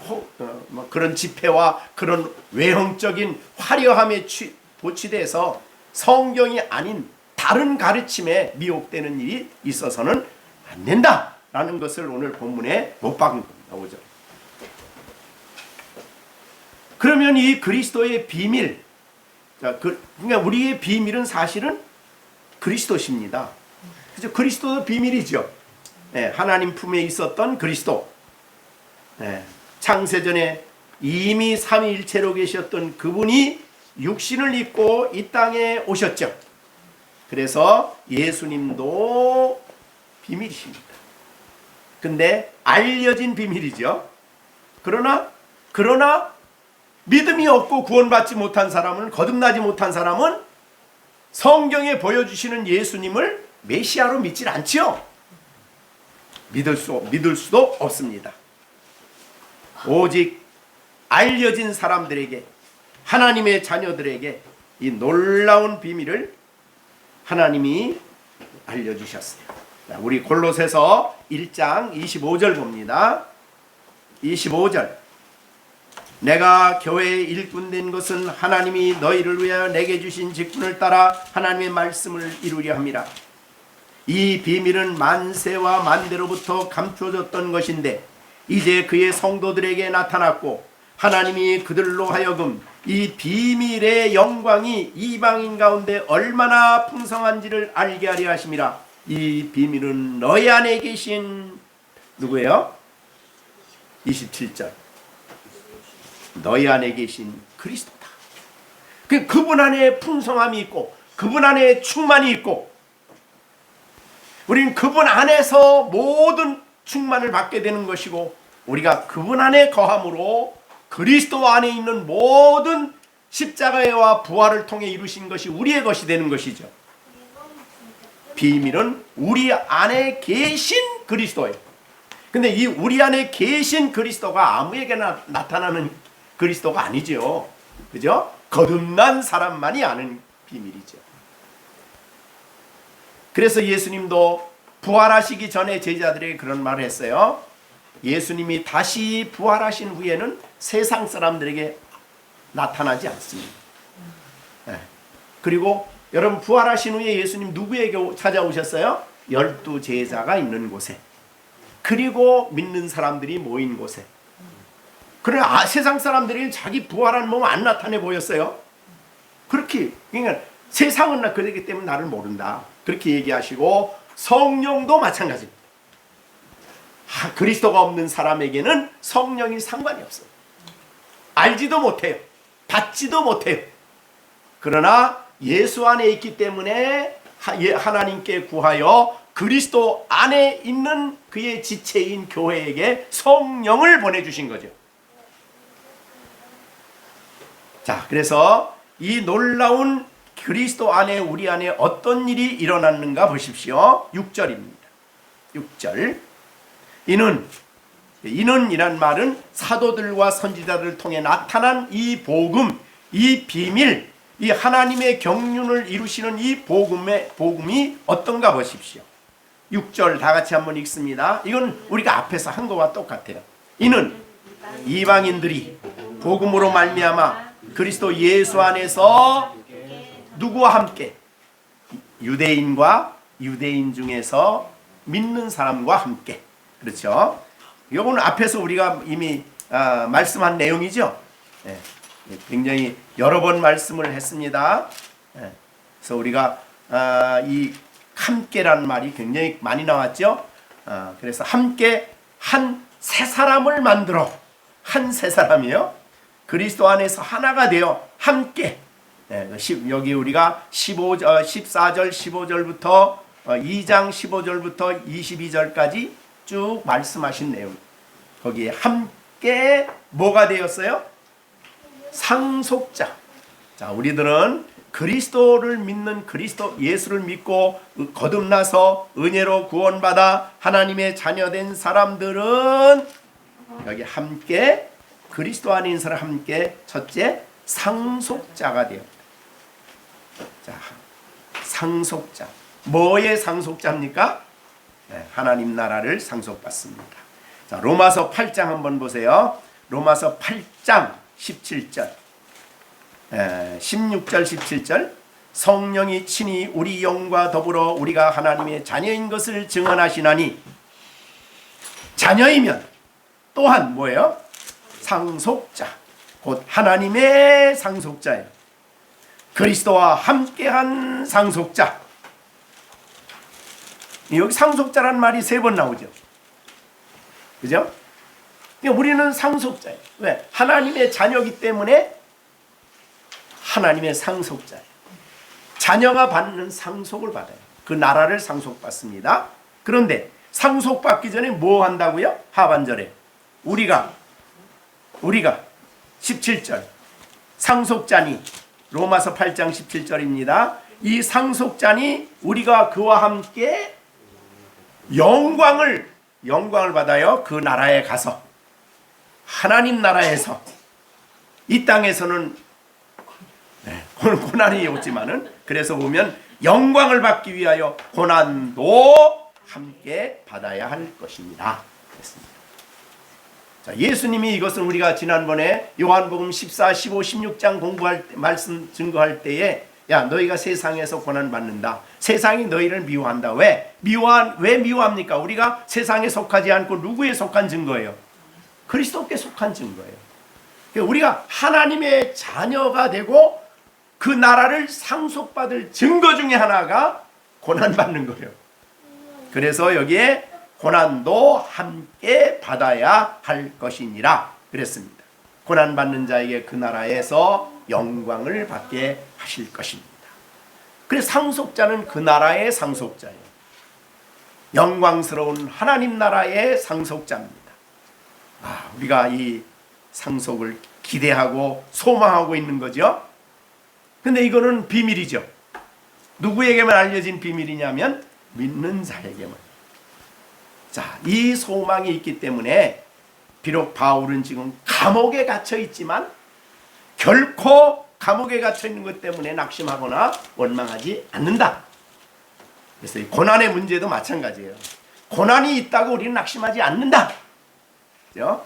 그런 집회와 그런 외형적인 화려함에 도취돼서 성경이 아닌 다른 가르침에 미혹되는 일이 있어서는 안 된다라는 것을 오늘 본문에 못 박은 겁니다. 5절. 그러면 이 그리스도의 비밀, 그러니까 우리의 비밀은 사실은 그리스도십니다. 그죠? 그리스도도 비밀이죠. 하나님 품에 있었던 그리스도. 창세전에 이미 삼위일체로 계셨던 그분이 육신을 입고 이 땅에 오셨죠. 그래서 예수님도 비밀이십니다. 근데 알려진 비밀이죠. 그러나 믿음이 없고 구원받지 못한 사람은, 거듭나지 못한 사람은 성경에 보여주시는 예수님을 메시아로 믿질 않지요. 믿을 수도 없습니다. 오직 알려진 사람들에게, 하나님의 자녀들에게 이 놀라운 비밀을 하나님이 알려주셨어요. 우리 골로새서 1장 25절 봅니다. 25절. 내가 교회의 일꾼 된 것은 하나님이 너희를 위하여 내게 주신 직분을 따라 하나님의 말씀을 이루려 함이라. 이 비밀은 만세와 만대로부터 감춰졌던 것인데 이제 그의 성도들에게 나타났고 하나님이 그들로 하여금 이 비밀의 영광이 이방인 가운데 얼마나 풍성한지를 알게 하려 하심이라. 이 비밀은 너희 안에 계신 누구예요? 27절. 너희 안에 계신 그리스도다. 그분 안에 풍성함이 있고 그분 안에 충만이 있고 우리는 그분 안에서 모든 충만을 받게 되는 것이고 우리가 그분 안에 거함으로 그리스도 안에 있는 모든 십자가와 부활을 통해 이루신 것이 우리의 것이 되는 것이죠. 비밀은 우리 안에 계신 그리스도예요. 근데 이 우리 안에 계신 그리스도가 아무에게나 나타나는 그리스도가 아니죠. 그죠? 거듭난 사람만이 아는 비밀이죠. 그래서 예수님도 부활하시기 전에 제자들에게 그런 말을 했어요. 예수님이 다시 부활하신 후에는 세상 사람들에게 나타나지 않습니다. 네. 그리고 여러분 부활하신 후에 예수님 누구에게 찾아오셨어요? 12 제자가 있는 곳에, 그리고 믿는 사람들이 모인 곳에. 그러나 세상 사람들이 자기 부활한 몸 안 나타내 보였어요. 그렇게 그러니까 세상은 그러기 때문에 나를 모른다 그렇게 얘기하시고 성령도 마찬가지입니다. 그리스도가 없는 사람에게는 성령이 상관이 없어요. 알지도 못해요. 받지도 못해요. 그러나 예수 안에 있기 때문에 하나님께 구하여 그리스도 안에 있는 그의 지체인 교회에게 성령을 보내주신 거죠. 자, 그래서 이 놀라운 그리스도 안에 우리 안에 어떤 일이 일어났는가 보십시오. 6절입니다. 6절. 이는 말은 사도들과 선지자들을 통해 나타난 이 복음, 이 비밀, 이 하나님의 경륜을 이루시는 이 복음이 어떤가 보십시오. 6절 다 같이 한번 읽습니다. 이건 우리가 앞에서 한 것과 똑같아요. 이는 이방인들이 복음으로 말미암아 그리스도 예수 안에서 누구와 함께? 유대인과 유대인 중에서 믿는 사람과 함께. 그렇죠? 이거는 앞에서 우리가 이미 말씀한 내용이죠. 네. 굉장히 여러 번 말씀을 했습니다. 네. 그래서 우리가 이 함께라는 말이 굉장히 많이 나왔죠. 그래서 함께 한 세 사람을 만들어, 한 세 사람이요, 그리스도 안에서 하나가 되어 함께. 네. 여기 우리가 14절 15절부터 2장 15절부터 22절까지 쭉 말씀하신 내용. 거기에 함께 뭐가 되었어요? 상속자. 자, 우리들은 그리스도를 믿는 그리스도 예수를 믿고 거듭나서 은혜로 구원받아 하나님의 자녀된 사람들은 여기 함께 그리스도 안에 있는 사람 함께 첫째 상속자가 되었다. 자, 상속자. 뭐의 상속자입니까? 네, 하나님 나라를 상속받습니다. 자, 로마서 8장 한번 보세요. 로마서 8장 17절, 16절 17절. 성령이 친히 우리 영과 더불어 우리가 하나님의 자녀인 것을 증언하시나니, 자녀이면 또한 뭐예요? 상속자, 곧 하나님의 상속자예요. 그리스도와 함께한 상속자. 여기 상속자란 말이 3번 나오죠. 그죠? 우리는 상속자예요. 왜? 하나님의 자녀이기 때문에 하나님의 상속자예요. 자녀가 받는 상속을 받아요. 그 나라를 상속받습니다. 그런데 상속받기 전에 뭐 한다고요? 하반절에 우리가 17절 상속자니, 로마서 8장 17절입니다. 이 상속자니 우리가 그와 함께 영광을 받아요. 그 나라에 가서 하나님 나라에서 이 땅에서는 고난이 오지만은 그래서 보면 영광을 받기 위하여 고난도 함께 받아야 할 것입니다. 그랬습니다. 자, 예수님이 이것은 우리가 지난번에 요한복음 14, 15, 16장 공부할 때, 말씀 증거할 때에 야 너희가 세상에서 고난 받는다. 세상이 너희를 미워한다. 왜 미워합니까? 우리가 세상에 속하지 않고 누구에 속한 증거예요? 그리스도께 속한 증거예요. 우리가 하나님의 자녀가 되고 그 나라를 상속받을 증거 중에 하나가 고난받는 거예요. 그래서 여기에 고난도 함께 받아야 할 것이니라 그랬습니다. 고난받는 자에게 그 나라에서 영광을 받게 하실 것입니다. 그래서 상속자는 그 나라의 상속자예요. 영광스러운 하나님 나라의 상속자입니다. 우리가 이 상속을 기대하고 소망하고 있는 거죠. 근데 이거는 비밀이죠. 누구에게만 알려진 비밀이냐면 믿는 자에게만. 자, 이 소망이 있기 때문에 비록 바울은 지금 감옥에 갇혀 있지만 결코 감옥에 갇혀 있는 것 때문에 낙심하거나 원망하지 않는다. 그래서 이 고난의 문제도 마찬가지예요. 고난이 있다고 우리는 낙심하지 않는다. 그렇죠?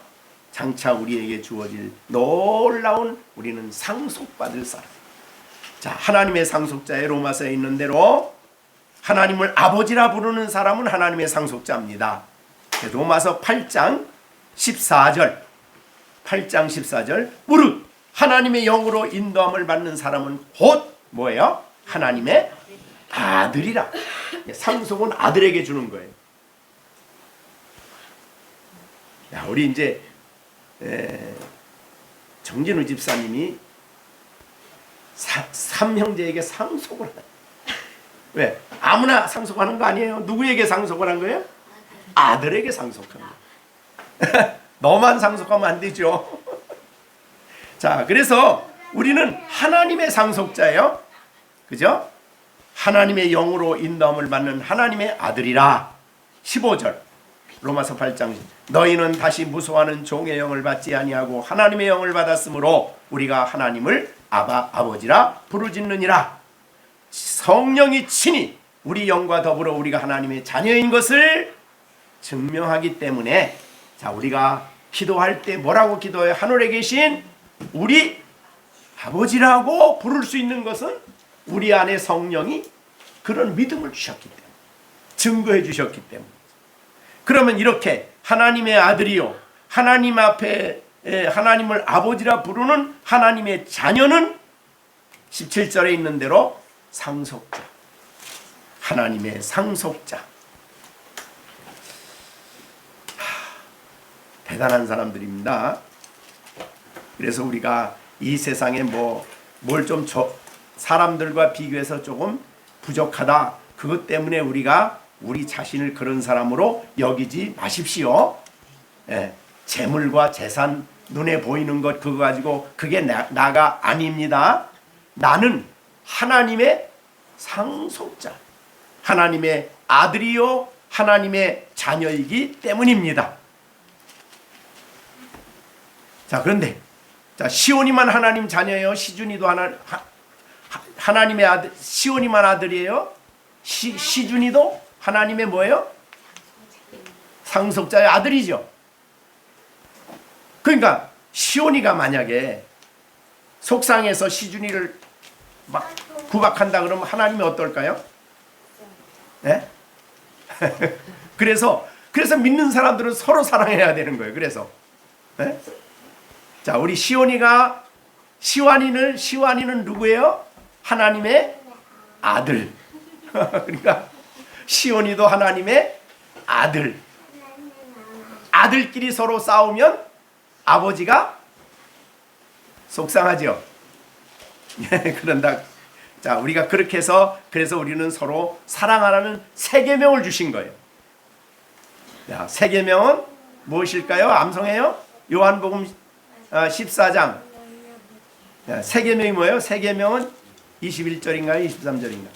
장차 우리에게 주어질 놀라운 우리는 상속받을 사람. 자, 하나님의 상속자의 로마서에 있는 대로 하나님을 아버지라 부르는 사람은 하나님의 상속자입니다. 로마서 8장 14절 무릇 하나님의 영으로 인도함을 받는 사람은 곧 뭐예요? 하나님의 아들이라. 상속은 아들에게 주는 거예요. 야, 우리 이제 정진우 집사님이 삼형제에게 상속을 하다. 왜? 아무나 상속하는 거 아니에요. 누구에게 상속을 한 거예요? 아들에게 상속한 거예요. 너만 상속하면 안 되죠. 자, 그래서 우리는 하나님의 상속자예요. 그죠? 하나님의 영으로 인도함을 받는 하나님의 아들이라. 15절 로마서 8장 너희는 다시 무소하는 종의 영을 받지 아니하고 하나님의 영을 받았으므로 우리가 하나님을 아버지라 부르짖느니라. 성령이 친히 우리 영과 더불어 우리가 하나님의 자녀인 것을 증명하기 때문에 자, 우리가 기도할 때 뭐라고 기도해요? 하늘에 계신 우리 아버지라고 부를 수 있는 것은 우리 안에 성령이 그런 믿음을 주셨기 때문에, 증거해 주셨기 때문에. 그러면 이렇게 하나님의 아들이요 하나님 앞에 하나님을 아버지라 부르는 하나님의 자녀는 17절에 있는 대로 상속자, 하나님의 상속자. 대단한 사람들입니다. 그래서 우리가 이 세상에 뭘 좀 사람들과 비교해서 조금 부족하다, 그것 때문에 우리가 우리 자신을 그런 사람으로 여기지 마십시오. 재물과 재산, 눈에 보이는 것 그거 가지고 그게 나가 아닙니다. 나는 하나님의 상속자, 하나님의 아들이요 하나님의 자녀이기 때문입니다. 자, 그런데 자, 시온이만 하나님 자녀예요? 시준이도 하나님의 아들, 시온이만 아들이에요? 시준이도 하나님의 뭐예요? 상속자의 아들이죠. 그러니까 시온이가 만약에 속상해서 시준이를 막 구박한다 그러면 하나님이 어떨까요? 네? 그래서 믿는 사람들은 서로 사랑해야 되는 거예요. 그래서 네? 자, 우리 시완이는 누구예요? 하나님의 아들. 그러니까 시온이도 하나님의 아들. 아들끼리 서로 싸우면 아버지가 속상하죠. 그런다. 자, 우리가 그렇게 해서 그래서 우리는 서로 사랑하라는 세 계명을 주신 거예요. 자, 세 계명은 무엇일까요? 암송해요. 요한복음 14장. 세 계명이 뭐예요? 세 계명은 21절인가요? 23절인가?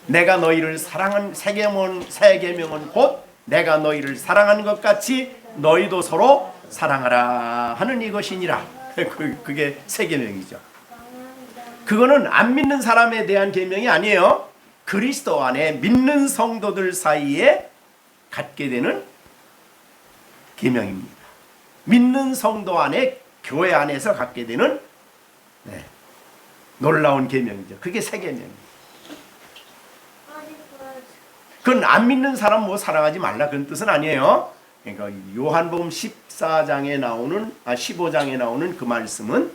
내가 너희를 사랑한 새 계명은 곧 내가 너희를 사랑한 것 같이 너희도 서로 사랑하라 하는 이것이니라. 그게 새 계명이죠. 그거는 안 믿는 사람에 대한 계명이 아니에요. 그리스도 안에 믿는 성도들 사이에 갖게 되는 계명입니다. 믿는 성도 안에 교회 안에서 갖게 되는 놀라운 계명이죠. 그게 새 계명입니다. 그건 안 믿는 사람 뭐 사랑하지 말라 그런 뜻은 아니에요. 그러니까 요한복음 14장에 나오는 15장에 나오는 그 말씀은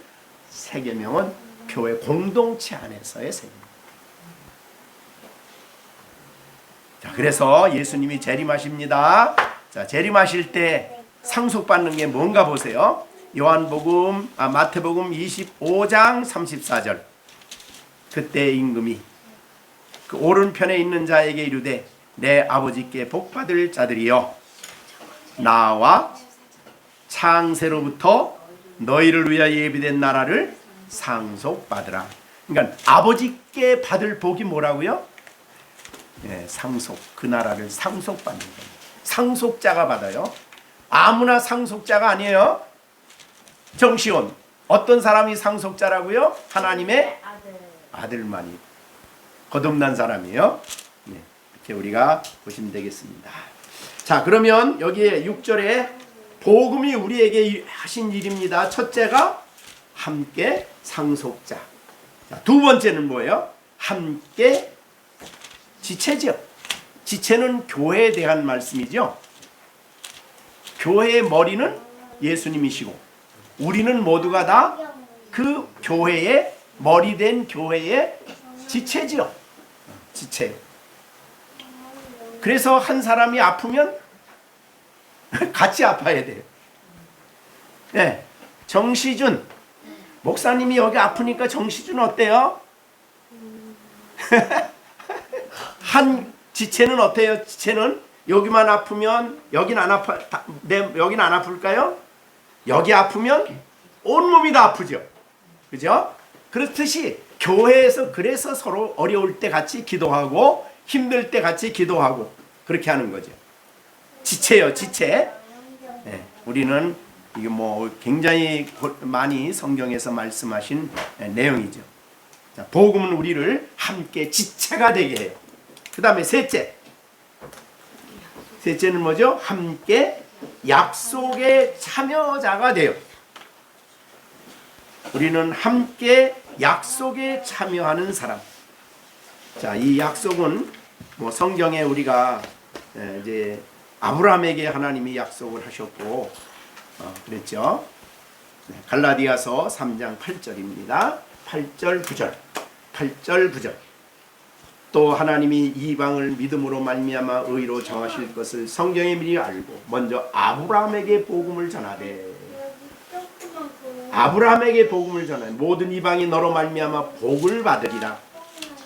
새 계명은 교회 공동체 안에서의 새 계명. 자, 그래서 예수님이 재림하십니다. 자, 재림하실 때 상속받는 게 뭔가 보세요. 마태복음 25장 34절. 그때 임금이 그 오른편에 있는 자에게 이르되 내 아버지께 복받을 자들이여 나와 창세로부터 너희를 위하여 예비된 나라를 상속받으라. 그러니까 아버지께 받을 복이 뭐라고요? 상속. 그 나라를 상속받는 겁니다. 상속자가 받아요. 아무나 상속자가 아니에요. 정시온 어떤 사람이 상속자라고요? 하나님의 아들만이 거듭난 사람이에요. 이렇게 우리가 보시면 되겠습니다. 자, 그러면 여기에 6절에 복음이 우리에게 하신 일입니다. 첫째가 함께 상속자. 자, 두 번째는 뭐예요? 함께 지체죠. 지체는 교회에 대한 말씀이죠. 교회의 머리는 예수님이시고 우리는 모두가 다 그 교회의 머리 된 교회의 지체죠. 지체. 그래서 한 사람이 아프면 같이 아파야 돼요. 정시준 목사님이 여기 아프니까 정시준 어때요? 한 지체는 어때요? 지체는 여기만 아프면 여긴 안 아플까요? 여기 아프면 온몸이 다 아프죠. 그죠? 그렇듯이 교회에서 그래서 서로 어려울 때 같이 기도하고 힘들 때 같이 기도하고 그렇게 하는 거죠. 지체요, 지체. 우리는 이게 뭐 굉장히 많이 성경에서 말씀하신 내용이죠. 자, 복음은 우리를 함께 지체가 되게 해요. 그 다음에 셋째는 뭐죠? 함께 약속의 참여자가 돼요. 우리는 함께 약속에 참여하는 사람. 자, 이 약속은 뭐 성경에 우리가 이제 아브라함에게 하나님이 약속을 하셨고 그랬죠. 갈라디아서 3장 8절입니다. 8절 9절. 또 하나님이 이방을 믿음으로 말미암아 의로 정하실 것을 성경에 미리 알고 먼저 아브라함에게 복음을 전하되 모든 이방이 너로 말미암아 복을 받으리라.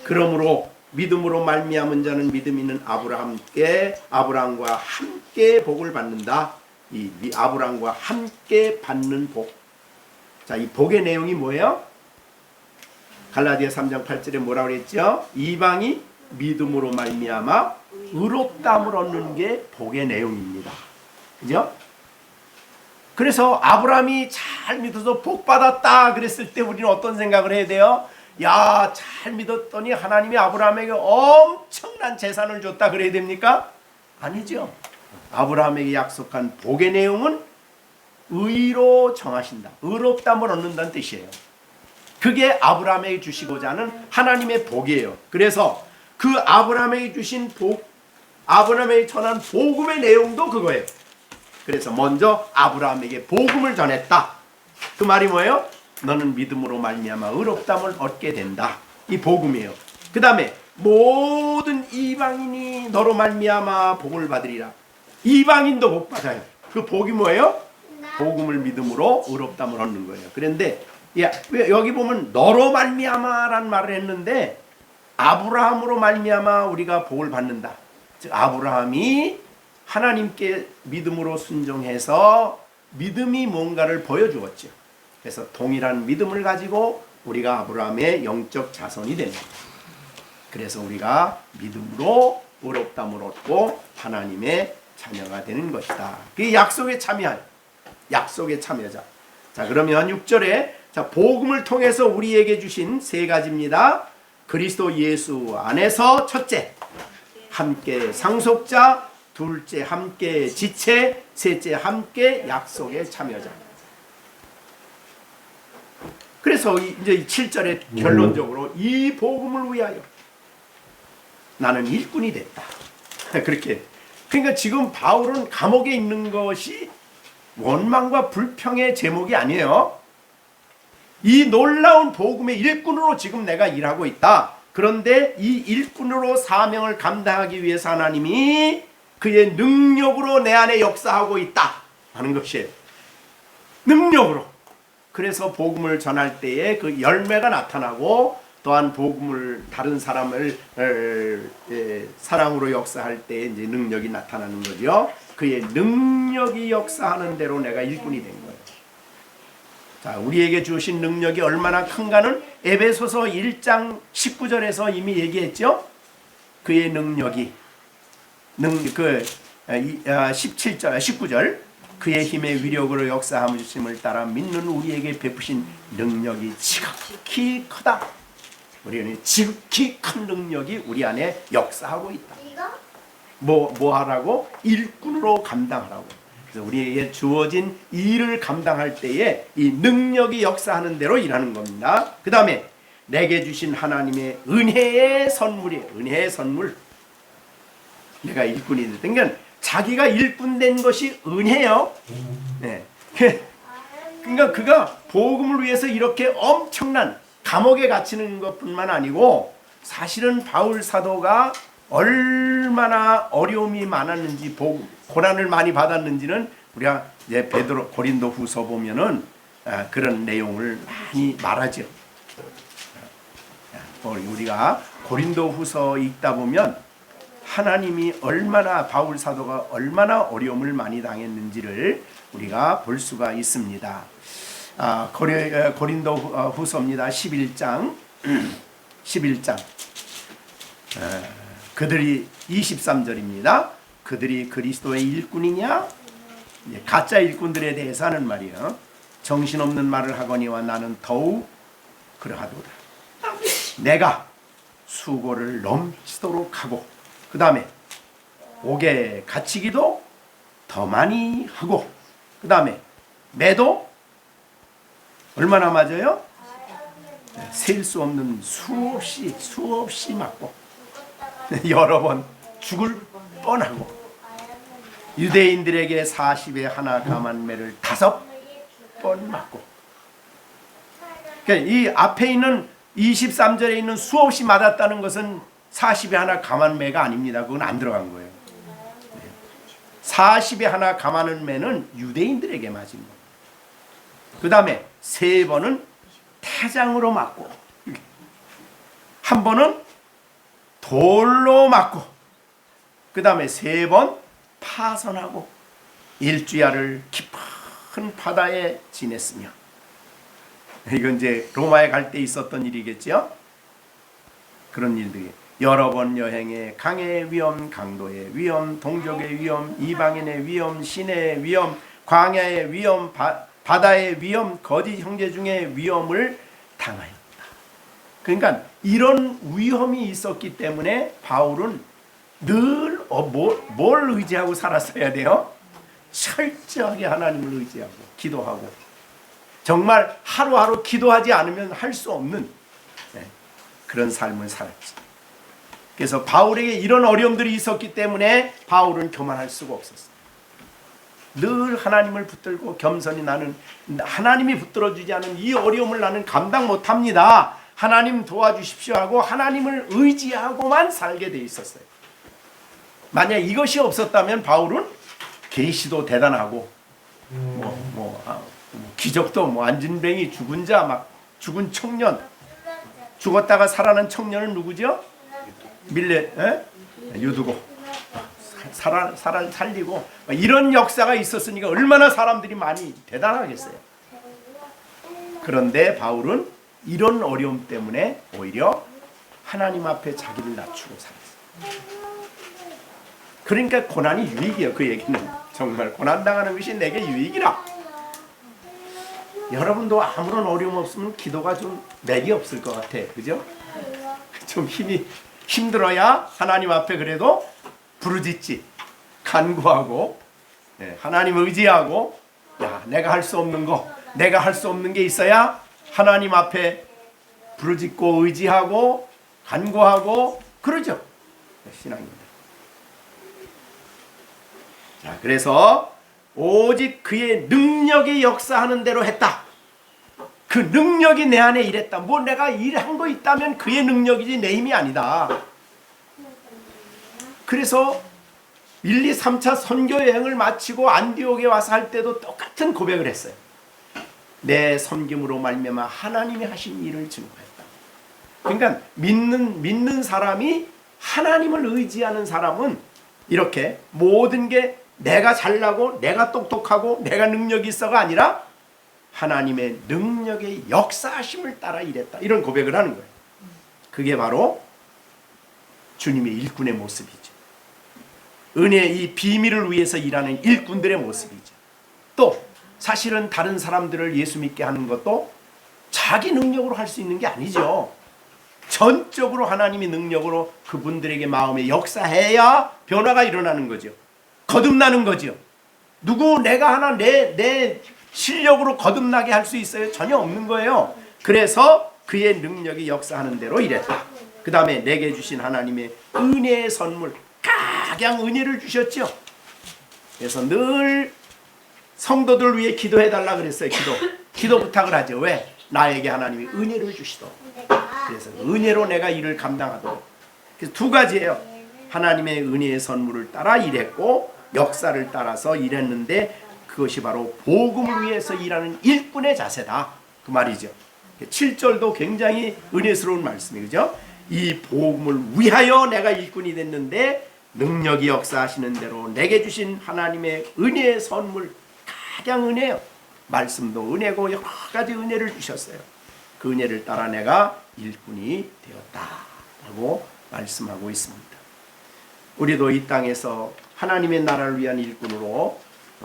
그러므로 믿음으로 말미암은 자는 믿음 있는 아브라함과 함께 복을 받는다. 이 아브라함과 함께 받는 복. 자, 이 복의 내용이 뭐예요? 갈라디아 3장 8절에 뭐라고 그랬죠? 이방이 믿음으로 말미암아 의롭다함을 얻는 게 복의 내용입니다. 그죠? 그래서 아브라함이 잘 믿어서 복 받았다 그랬을 때 우리는 어떤 생각을 해야 돼요? 야, 잘 믿었더니 하나님이 아브라함에게 엄청난 재산을 줬다 그래야 됩니까? 아니죠. 아브라함에게 약속한 복의 내용은 의로 정하신다. 의롭다함을 얻는다는 뜻이에요. 그게 아브라함에게 주시고자 하는 하나님의 복이에요. 그래서 그 아브라함에게 주신 복, 아브라함에게 전한 복음의 내용도 그거예요. 그래서 먼저 아브라함에게 복음을 전했다. 그 말이 뭐예요? 너는 믿음으로 말미암아 의롭다함을 얻게 된다. 이 복음이에요. 그 다음에 모든 이방인이 너로 말미암아 복을 받으리라. 이방인도 복 받아요. 그 복이 뭐예요? 복음을 믿음으로 의롭다함을 얻는 거예요. 그런데 여기 보면 너로 말미암아라는 말을 했는데 아브라함으로 말미암아 우리가 복을 받는다. 즉 아브라함이 하나님께 믿음으로 순종해서 믿음이 뭔가를 보여주었죠. 그래서 동일한 믿음을 가지고 우리가 아브라함의 영적 자손이 됩니다. 그래서 우리가 믿음으로 의롭다함을 얻고 하나님의 자녀가 되는 것이다. 그 약속에 참여할, 약속에 참여자. 자, 그러면 6절에 자, 복음을 통해서 우리에게 주신 세 가지입니다. 그리스도 예수 안에서 첫째, 함께 상속자, 둘째, 함께 지체, 셋째, 함께 약속에 참여자. 그래서 이제 7절에 결론적으로 이 복음을 위하여 나는 일꾼이 됐다. 그렇게. 그러니까 지금 바울은 감옥에 있는 것이 원망과 불평의 제목이 아니에요. 이 놀라운 복음의 일꾼으로 지금 내가 일하고 있다. 그런데 이 일꾼으로 사명을 감당하기 위해서 하나님이 그의 능력으로 내 안에 역사하고 있다 하는 것이에요. 능력으로. 그래서 복음을 전할 때에 그 열매가 나타나고 또한 복음을 다른 사람을 사랑으로 역사할 때 이제 능력이 나타나는 거죠. 그의 능력이 역사하는 대로 내가 일꾼이 된 거예요. 자, 우리에게 주신 능력이 얼마나 큰가는 에베소서 1장 19절에서 이미 얘기했죠. 그의 능력이 17절 19절 그의 힘의 위력으로 역사하심을 따라 믿는 우리에게 베푸신 능력이 지극히 크다. 우리는 지극히 큰 능력이 우리 안에 역사하고 있다. 뭐 하라고? 일꾼으로 감당하라고. 그래서 우리에게 주어진 일을 감당할 때에 이 능력이 역사하는 대로 일하는 겁니다. 그 다음에 내게 주신 하나님의 은혜의 선물이에요. 은혜의 선물. 내가 일꾼이 됐던 건 자기가 일꾼된 것이 은혜요. 네. 그러니까 그가 복음을 위해서 이렇게 엄청난 감옥에 갇히는 것뿐만 아니고 사실은 바울 사도가 얼마나 어려움이 많았는지 고난을 많이 받았는지는 우리가 이제 베드로 고린도후서 보면은 그런 내용을 많이 말하죠. 우리가 고린도후서 읽다 보면 하나님이 얼마나 바울 사도가 얼마나 어려움을 많이 당했는지를 우리가 볼 수가 있습니다. 고린도후서입니다. 11장 11장 그들이 23절입니다. 그들이 그리스도의 일꾼이냐? 가짜 일꾼들에 대해서 하는 말이에요. 정신없는 말을 하거니와 나는 더욱 그러하도다. 내가 수고를 넘치도록 하고 그 다음에 옥에 갇히기도 더 많이 하고 그 다음에 매도 얼마나 맞아요? 셀 수 없는 수없이 맞고 여러 번 죽을 뻔하고 유대인들에게 40에 하나 감한매를 5번 맞고. 그러니까 이 앞에 있는 23절에 있는 수없이 맞았다는 것은 40에 하나 감한매가 아닙니다. 그건 안 들어간 거예요. 40에 하나 감하는 매는 유대인들에게 맞은 거예요. 그 다음에 3번은 태장으로 맞고 한 번은 돌로 맞고 그 다음에 3번 파선하고 일주야를 깊은 바다에 지냈으며. 이건 이제 로마에 갈 때 있었던 일이겠죠. 그런 일들이 여러 번 여행에 강의 위험, 강도의 위험, 동족의 위험, 이방인의 위험, 시내의 위험, 광야의 위험, 바다의 위험, 거짓 형제 중에 위험을 당하였다. 그러니까 이런 위험이 있었기 때문에 바울은 늘 뭘 의지하고 살았어야 돼요? 철저하게 하나님을 의지하고 기도하고 정말 하루하루 기도하지 않으면 할 수 없는 그런 삶을 살았지. 그래서 바울에게 이런 어려움들이 있었기 때문에 바울은 교만할 수가 없었어요. 늘 하나님을 붙들고 겸손히 나는 하나님이 붙들어주지 않은 이 어려움을 나는 감당 못합니다. 하나님 도와주십시오 하고 하나님을 의지하고만 살게 돼 있었어요. 만약 이것이 없었다면 바울은 계시도 대단하고 기적도 안진뱅이 죽은 자 막 죽은 청년 죽었다가 살아난 청년은 누구죠? 유두고 살리고 이런 역사가 있었으니까 얼마나 사람들이 많이 대단하겠어요. 그런데 바울은 이런 어려움 때문에 오히려 하나님 앞에 자기를 낮추고 살았어요. 그러니까 고난이 유익이에요. 그 얘기는 정말 고난당하는 것이 내게 유익이라. 여러분도 아무런 어려움 없으면 기도가 좀 맥이 없을 것 같아. 그죠? 좀 힘이 힘들어야 하나님 앞에 그래도 부르짖지, 간구하고, 하나님 의지하고, 야, 내가 할 수 없는 거, 내가 할 수 없는 게 있어야 하나님 앞에 부르짖고 의지하고 간구하고 그러죠. 신앙입니다. 자, 그래서 오직 그의 능력이 역사하는 대로 했다. 그 능력이 내 안에 일했다. 뭐 내가 일한 거 있다면 그의 능력이지 내 힘이 아니다. 그래서 1, 2, 3차 선교 여행을 마치고 안디옥에 와서 할 때도 똑같은 고백을 했어요. 내 섬김으로 말미암아 하나님이 하신 일을 증거했다. 그러니까 믿는 사람이, 하나님을 의지하는 사람은 이렇게 모든 게 내가 잘나고 내가 똑똑하고 내가 능력이 있어가 아니라 하나님의 능력의 역사하심을 따라 일했다. 이런 고백을 하는 거예요. 그게 바로 주님의 일꾼의 모습이죠. 은혜의 이 비밀을 위해서 일하는 일꾼들의 모습이죠. 또 사실은 다른 사람들을 예수 믿게 하는 것도 자기 능력으로 할 수 있는 게 아니죠. 전적으로 하나님의 능력으로 그분들에게 마음에 역사해야 변화가 일어나는 거죠. 거듭나는 거죠. 누구 내가 하나 내 실력으로 거듭나게 할 수 있어요? 전혀 없는 거예요. 그래서 그의 능력이 역사하는 대로 일했다. 그 다음에 내게 주신 하나님의 은혜의 선물, 각양 은혜를 주셨죠. 그래서 늘 성도들 위해 기도해달라 그랬어요. 기도 부탁을 하죠. 왜? 나에게 하나님이 은혜를 주시도록. 그래서 은혜로 내가 일을 감당하도록. 그래서 두 가지예요. 하나님의 은혜의 선물을 따라 일했고 역사를 따라서 일했는데 그것이 바로 복음을 위해서 일하는 일꾼의 자세다. 그 말이죠. 7절도 굉장히 은혜스러운 말씀이죠. 이 복음을 위하여 내가 일꾼이 됐는데 능력이 역사하시는 대로 내게 주신 하나님의 은혜의 선물, 각양 은혜요. 말씀도 은혜고 여러 가지 은혜를 주셨어요. 그 은혜를 따라 내가 일꾼이 되었다라고 말씀하고 있습니다. 우리도 이 땅에서 하나님의 나라를 위한 일꾼으로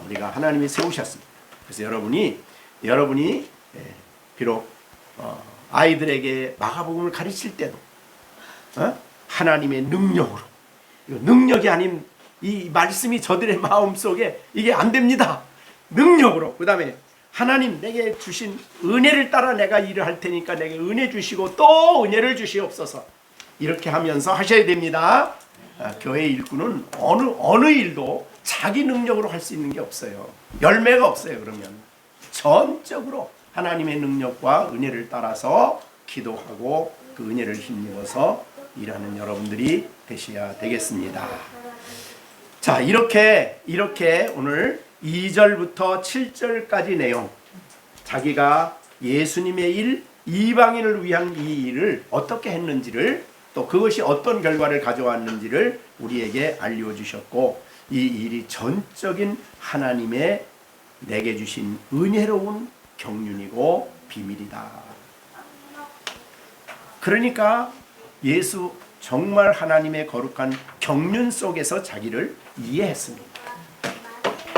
우리가 하나님이 세우셨습니다. 그래서 여러분이 비록 아이들에게 마가복음을 가르칠 때도 하나님의 능력으로, 능력이 아닌 이 말씀이 저들의 마음속에 이게 안 됩니다. 능력으로. 그 다음에 하나님 내게 주신 은혜를 따라 내가 일을 할 테니까 내게 은혜 주시고 또 은혜를 주시옵소서. 이렇게 하면서 하셔야 됩니다. 교회 일꾼은 어느 일도 자기 능력으로 할 수 있는 게 없어요. 열매가 없어요. 그러면 전적으로 하나님의 능력과 은혜를 따라서 기도하고 그 은혜를 힘입어서 일하는 여러분들이 되셔야 되겠습니다. 자, 이렇게 오늘 2절부터 7절까지 내용, 자기가 예수님의 일, 이방인을 위한 이 일을 어떻게 했는지를, 또 그것이 어떤 결과를 가져왔는지를 우리에게 알려주셨고, 이 일이 전적인 하나님의 내게 주신 은혜로운 경륜이고 비밀이다. 그러니까 예수 정말 하나님의 거룩한 경륜 속에서 자기를 이해했습니다.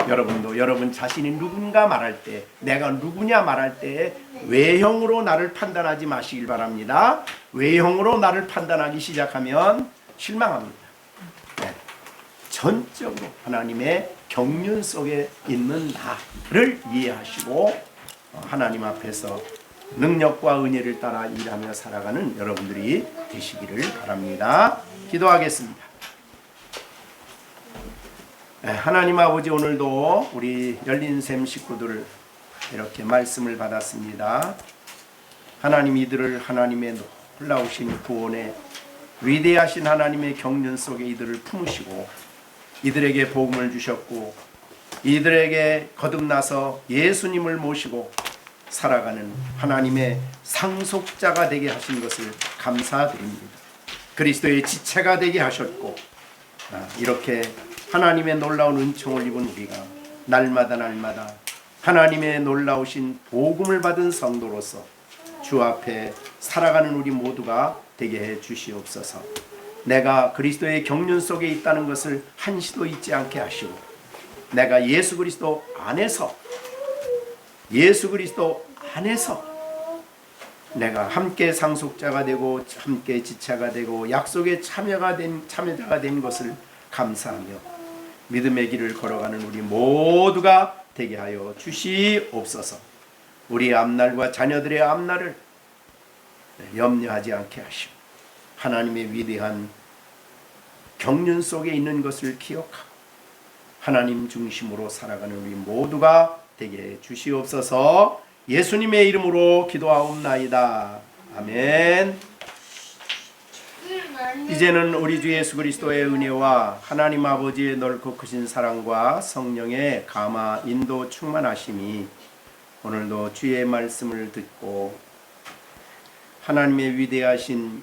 여러분도 여러분 자신이 누군가 말할 때, 내가 누구냐 말할 때 외형으로 나를 판단하지 마시길 바랍니다. 외형으로 나를 판단하기 시작하면 실망합니다. 네. 전적으로 하나님의 경륜 속에 있는 나를 이해하시고 하나님 앞에서 능력과 은혜를 따라 일하며 살아가는 여러분들이 되시기를 바랍니다. 기도하겠습니다. 하나님 아버지, 오늘도 우리 열린샘 식구들 이렇게 말씀을 받았습니다. 하나님, 이들을 하나님의 놀라우신 구원에 위대하신 하나님의 경륜 속에 이들을 품으시고 이들에게 복음을 주셨고 이들에게 거듭나서 예수님을 모시고 살아가는 하나님의 상속자가 되게 하신 것을 감사드립니다. 그리스도의 지체가 되게 하셨고 이렇게 하나님의 놀라운 은총을 입은 우리가 날마다 하나님의 놀라우신 복음을 받은 성도로서 주 앞에 살아가는 우리 모두가 되게 해 주시옵소서. 내가 그리스도의 경륜 속에 있다는 것을 한시도 잊지 않게 하시고, 내가 예수 그리스도 안에서 내가 함께 상속자가 되고 함께 지체가 되고 약속의 참여자가 된 것을 감사하며 믿음의 길을 걸어가는 우리 모두가 되게 하여 주시옵소서. 우리 앞날과 자녀들의 앞날을 염려하지 않게 하시고 하나님의 위대한 경륜 속에 있는 것을 기억하고 하나님 중심으로 살아가는 우리 모두가 되게 해 주시옵소서. 예수님의 이름으로 기도하옵나이다. 아멘. 이제는 우리 주 예수 그리스도의 은혜와 하나님 아버지의 넓고 크신 사랑과 성령의 감화 인도 충만하심이 오늘도 주의 말씀을 듣고 하나님의 위대하신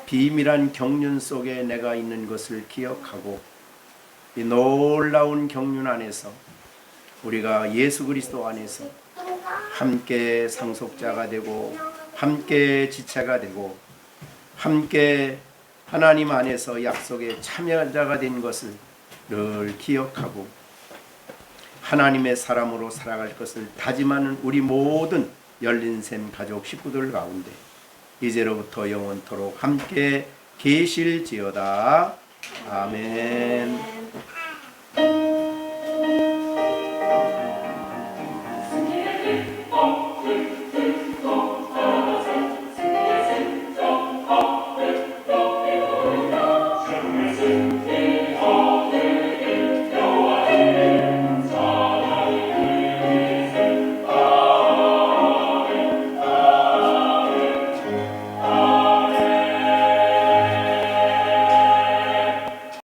비밀한 경륜 속에 내가 있는 것을 기억하고 이 놀라운 경륜 안에서 우리가 예수 그리스도 안에서 함께 상속자가 되고 함께 지체가 되고 함께 하나님 안에서 약속의 참여자가 된 것을 늘 기억하고 하나님의 사람으로 살아갈 것을 다짐하는 우리 모든 열린샘 가족 식구들 가운데 이제로부터 영원토록 함께 계실지어다. 아멘.